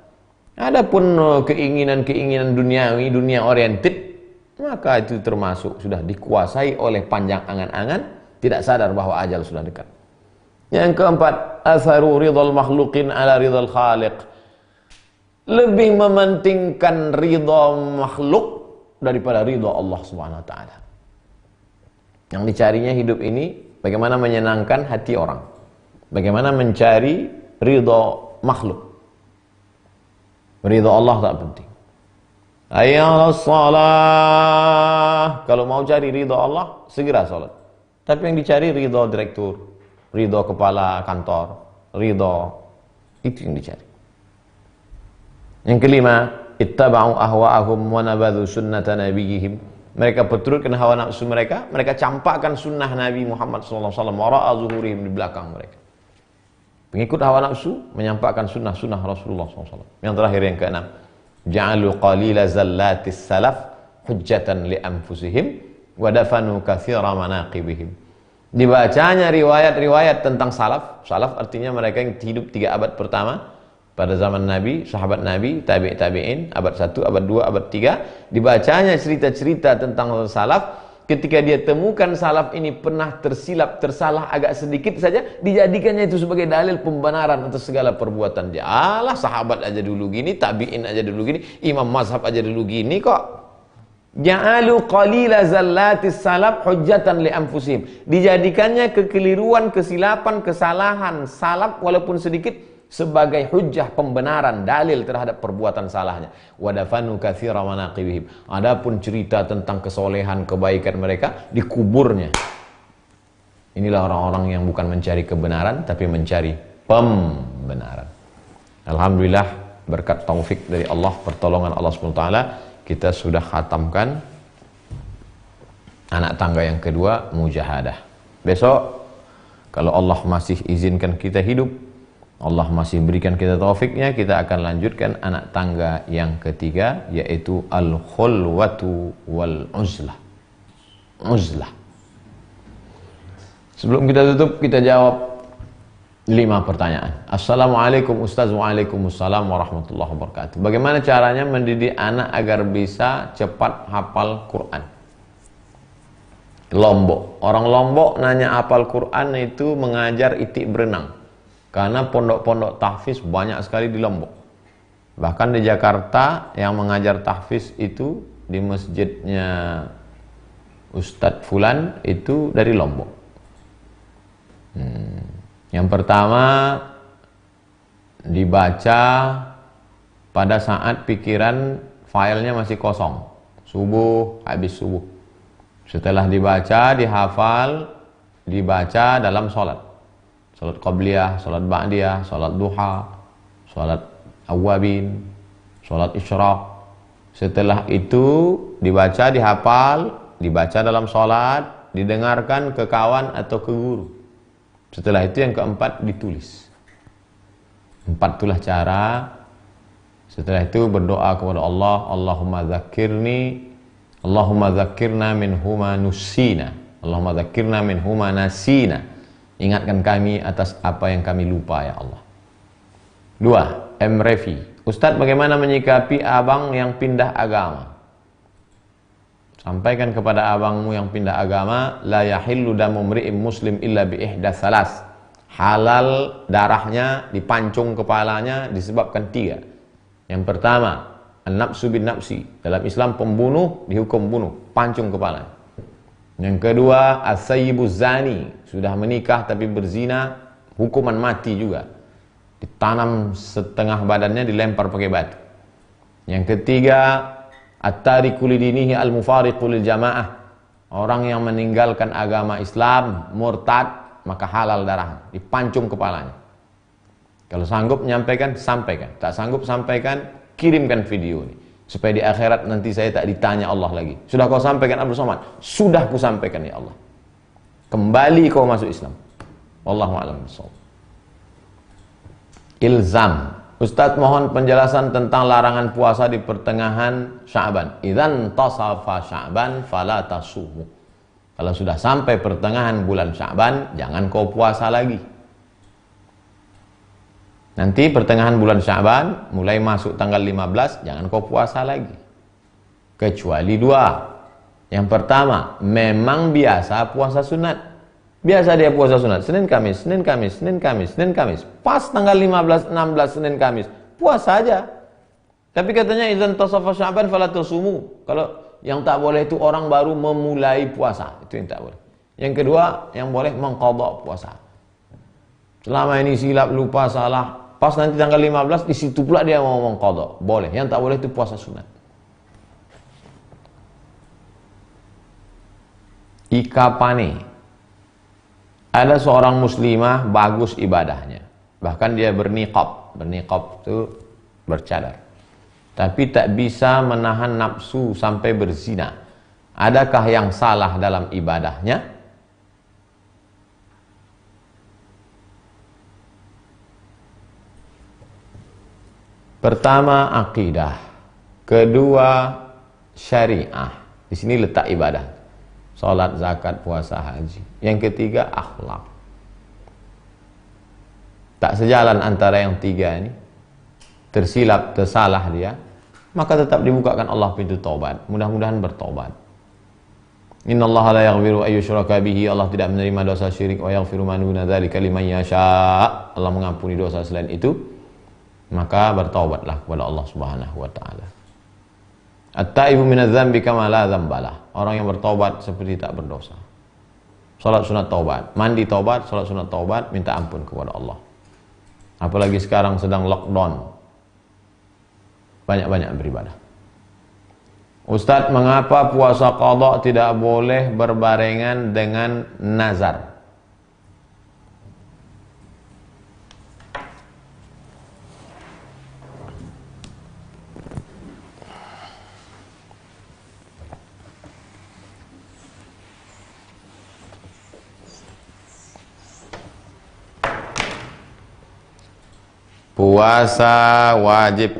Adapun keinginan-keinginan duniawi, dunia oriented, maka itu termasuk sudah dikuasai oleh panjang angan-angan, tidak sadar bahwa ajal sudah dekat. Yang keempat, atharu ridhal makhluqin ala ridhal khaliq. Lebih mementingkan ridha makhluk daripada ridha Allah Subhanahu wa taala. Yang dicarinya hidup ini bagaimana menyenangkan hati orang. Bagaimana mencari ridha makhluk. Ridha Allah tak penting. Hayya shalah. Kalau mau cari ridha Allah, segera salat. Tapi yang dicari ridha direktur, ridha kepala kantor, ridha itu yang dicari. Yang kelima, ittaba'u ahwa'ahum wa nabadhu sunnata nabiyihim. Mereka perturutkan hawa nafsu mereka, mereka campakkan sunnah Nabi Muhammad sallallahu alaihi wasallam wara'a zuhurihim, di belakang mereka. Pengikut hawa nafsu menyampaikan sunnah-sunnah Rasulullah SAW. Yang terakhir, yang keenam, ja'alu qalila zallatis salaf hujjatan li anfusihim wa dafanu katsira manaqibihim. Dibacanya riwayat-riwayat tentang salaf. Salaf artinya mereka yang hidup 3 abad pertama pada zaman Nabi, sahabat Nabi, tabi'in, abad 1, abad 2, abad 3. Dibacanya cerita-cerita tentang salaf. Ketika dia temukan salaf ini pernah tersilap, tersalah agak sedikit saja, dijadikannya itu sebagai dalil pembenaran atas segala perbuatan dia. Alah, sahabat aja dulu gini, tabi'in aja dulu gini, imam mazhab aja dulu gini kok. Ja'alu qalila zallatis salaf hujjatan li anfusihim. Dijadikannya kekeliruan, kesilapan, kesalahan salaf walaupun sedikit sebagai hujjah pembenaran, dalil terhadap perbuatan salahnya. Wadafanu katsira manaqibihim. Adapun cerita tentang kesolehan, kebaikan mereka dikuburnya. Inilah orang-orang yang bukan mencari kebenaran tapi mencari pembenaran. Alhamdulillah, berkat taufik dari Allah, pertolongan Allah SWT, kita sudah khatamkan anak tangga yang kedua, mujahadah. Besok kalau Allah masih izinkan kita hidup, Allah masih berikan kita taufiknya, kita akan lanjutkan anak tangga yang ketiga, yaitu al-khulwatu wal-uzlah. Uzlah. Sebelum kita tutup, kita jawab 5 pertanyaan. Assalamualaikum Ustaz. Waalaikumsalam warahmatullahi wabarakatuh. Bagaimana caranya mendidik anak agar bisa cepat hafal Quran? Lombok. Orang Lombok nanya hafal Quran itu mengajar itik berenang. Karena pondok-pondok tahfiz banyak sekali di Lombok. Bahkan di Jakarta yang mengajar tahfiz itu di masjidnya Ustadz Fulan itu dari Lombok. Yang pertama dibaca pada saat pikiran filenya masih kosong. Subuh, habis subuh. Setelah dibaca, dihafal, dibaca dalam sholat. Salat qabliyah, salat ba'diyah, salat duha, salat awwabin, salat isyraq. Setelah itu dibaca, dihafal, dibaca dalam salat, didengarkan ke kawan atau ke guru. Setelah itu yang keempat ditulis. 4 itulah cara. Setelah itu berdoa kepada Allah, Allahumma dzakirna min huma nusina, Allahumma dzakirna min huma nasina. Ingatkan kami atas apa yang kami lupa ya Allah. 2. M. Refi. Ustadz, bagaimana menyikapi abang yang pindah agama? Sampaikan kepada abangmu yang pindah agama, la yahillu damu mri'in muslim illa bi ihdas salas. Halal darahnya, dipancung kepalanya disebabkan 3. Yang pertama, an-nafsu bin nafsi. Dalam Islam pembunuh dihukum bunuh, pancung kepalanya. Yang kedua, as-sayyibu zani, sudah menikah tapi berzina, hukuman mati juga. Ditanam setengah badannya, dilempar pakai batu. Yang ketiga, at-tariku lidinihi al-mufariqu lil jamaah. Orang yang meninggalkan agama Islam, murtad, maka halal darah, dipancung kepalanya. Kalau sanggup menyampaikan, sampaikan. Tak sanggup sampaikan, kirimkan video ini. Supaya di akhirat nanti saya tak ditanya Allah lagi. Sudah kau sampaikan Abdul Somad? Sudah ku sampaikan ya Allah. Kembali kau masuk Islam. Wallahu a'lam bishawab. Ilzam. Ustadz mohon penjelasan tentang larangan puasa di pertengahan Sya'ban. Idzan tasafa Sya'ban fala tasumu. Kalau sudah sampai pertengahan bulan Sya'ban, jangan kau puasa lagi. Nanti pertengahan bulan Sya'ban, mulai masuk tanggal 15, jangan kau puasa lagi. Kecuali 2. Yang pertama, memang biasa puasa sunat. Biasa dia puasa sunat, Senin Kamis, Senin Kamis, Senin Kamis, Senin Kamis. Pas tanggal 15, 16 Senin Kamis, puasa aja. Tapi katanya idzan tasafa Sya'ban fala tasumu. Kalau yang tak boleh itu orang baru memulai puasa, itu yang tak boleh. Yang kedua, yang boleh mengqadha puasa. Selama ini silap, lupa, salah, pas nanti tanggal 15 di situ pula dia mau mengqadha, boleh. Yang tak boleh itu puasa sunat. Ikapane. Ada seorang muslimah bagus ibadahnya, bahkan dia berniqab. Berniqab itu bercadar, tapi tak bisa menahan nafsu sampai berzina. Adakah yang salah dalam ibadahnya? Pertama, akidah. Kedua, syariah. Di sini letak ibadah. Salat, zakat, puasa, haji. Yang ketiga, akhlak. Tak sejalan antara yang 3 ini. Tersilap, tersalah dia, maka tetap dibukakan Allah pintu taubat. Mudah-mudahan bertaubat. Innallaha la yaghfiru ay yushraka bihi. Allah tidak menerima dosa syirik. Wa yaghfiru ma duna dzalika liman yasha. Allah mengampuni dosa selain itu. Maka bertaubatlah kepada Allah Subhanahu wa taala. At-taibu minadz dzambi kama la dzambalah. Orang yang bertaubat seperti tak berdosa. Salat sunat taubat, mandi taubat, salat sunat taubat, minta ampun kepada Allah. Apalagi sekarang sedang lockdown. Banyak-banyak beribadah. Ustadz, mengapa puasa qadha tidak boleh berbarengan dengan nazar? Puasa wajib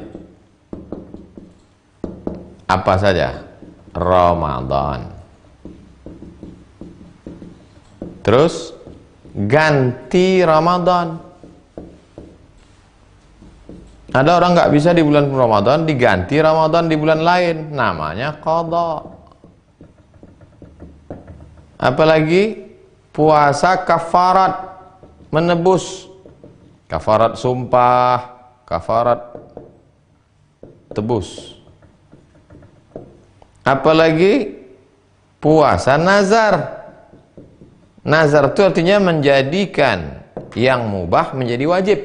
apa saja? Ramadan. Terus ganti Ramadan. Ada orang nggak bisa di bulan Ramadan, diganti Ramadan di bulan lain, namanya qadha. Apalagi puasa kafarat, menebus. Kafarat sumpah, kafarat tebus. Apalagi puasa nazar. Nazar itu artinya menjadikan yang mubah menjadi wajib.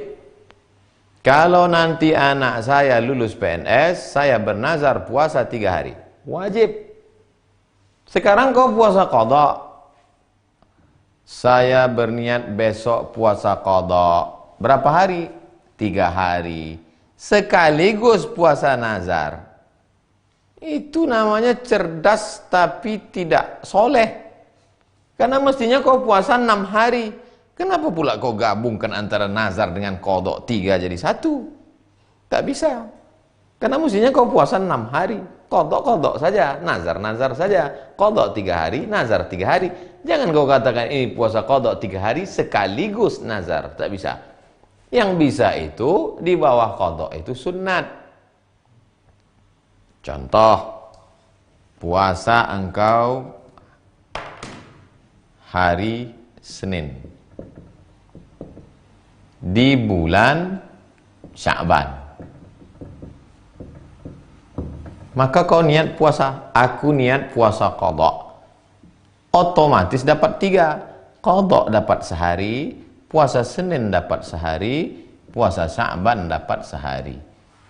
Kalau nanti anak saya lulus PNS, saya bernazar puasa 3 hari. Wajib. Sekarang kau puasa qadha. Saya berniat besok puasa qadha. Berapa hari? 3 hari. Sekaligus puasa nazar. Itu namanya cerdas tapi tidak soleh. Karena mestinya kau puasa 6 hari. Kenapa pula kau gabungkan antara nazar dengan qadha 3 jadi 1? Tak bisa. Karena mestinya kau puasa 6 hari. Qadha saja, nazar saja. Qadha 3 hari, nazar 3 hari. Jangan kau katakan ini puasa qadha 3 hari sekaligus nazar. Tak bisa. Yang bisa itu di bawah qadha itu sunnat. Contoh, puasa engkau hari Senin di bulan Sya'ban. Maka kau niat puasa, aku niat puasa qadha. Otomatis dapat 3. Qadha dapat sehari, puasa Senin dapat sehari, puasa Sya'ban dapat sehari.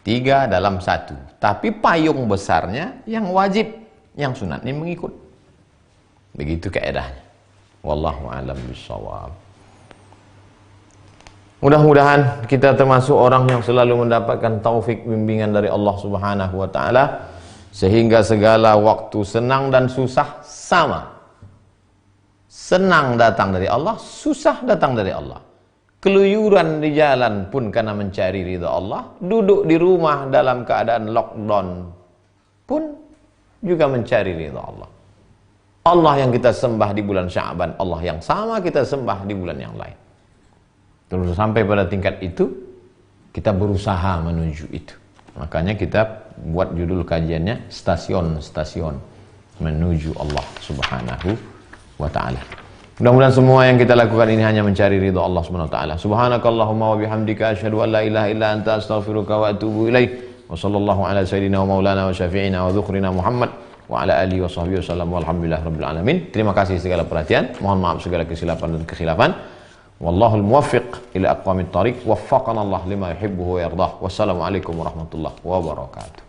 3 dalam 1. Tapi payung besarnya yang wajib, yang sunatnya mengikut. Begitu kaedahnya. Wallahu a'lam bishawab. Mudah-mudahan kita termasuk orang yang selalu mendapatkan taufik bimbingan dari Allah Subhanahu wa taala sehingga segala waktu senang dan susah sama. Senang datang dari Allah, susah datang dari Allah. Keluyuran di jalan pun karena mencari ridha Allah, duduk di rumah dalam keadaan lockdown pun juga mencari ridha Allah. Allah yang kita sembah di bulan Sya'ban, Allah yang sama kita sembah di bulan yang lain. Terus sampai pada tingkat itu, kita berusaha menuju itu. Makanya kita buat judul kajiannya stasiun-stasiun menuju Allah Subhanahu wa ta'ala. Mudah-mudahan semua yang kita lakukan ini hanya mencari ridha Allah Subhanahu wa ta'ala. Subhanakallahumma wa bihamdika asyhadu an la ilaha illa anta astaghfiruka wa atubu ilaik. Wa sallallahu ala sayyidina wa maulana wa syafi'ina wa dhukrina Muhammad wa ala alihi wa sahbihi wasallam walhamdulillah rabbil alamin. Terima kasih segala perhatian. Mohon maaf segala kesilapan dan kekhilafan. Wallahul muwaffiq ila aqwamit thariq. Waffaqana Allah lima yuhibbu wa yardah. Wassalamualaikum warahmatullahi wabarakatuh.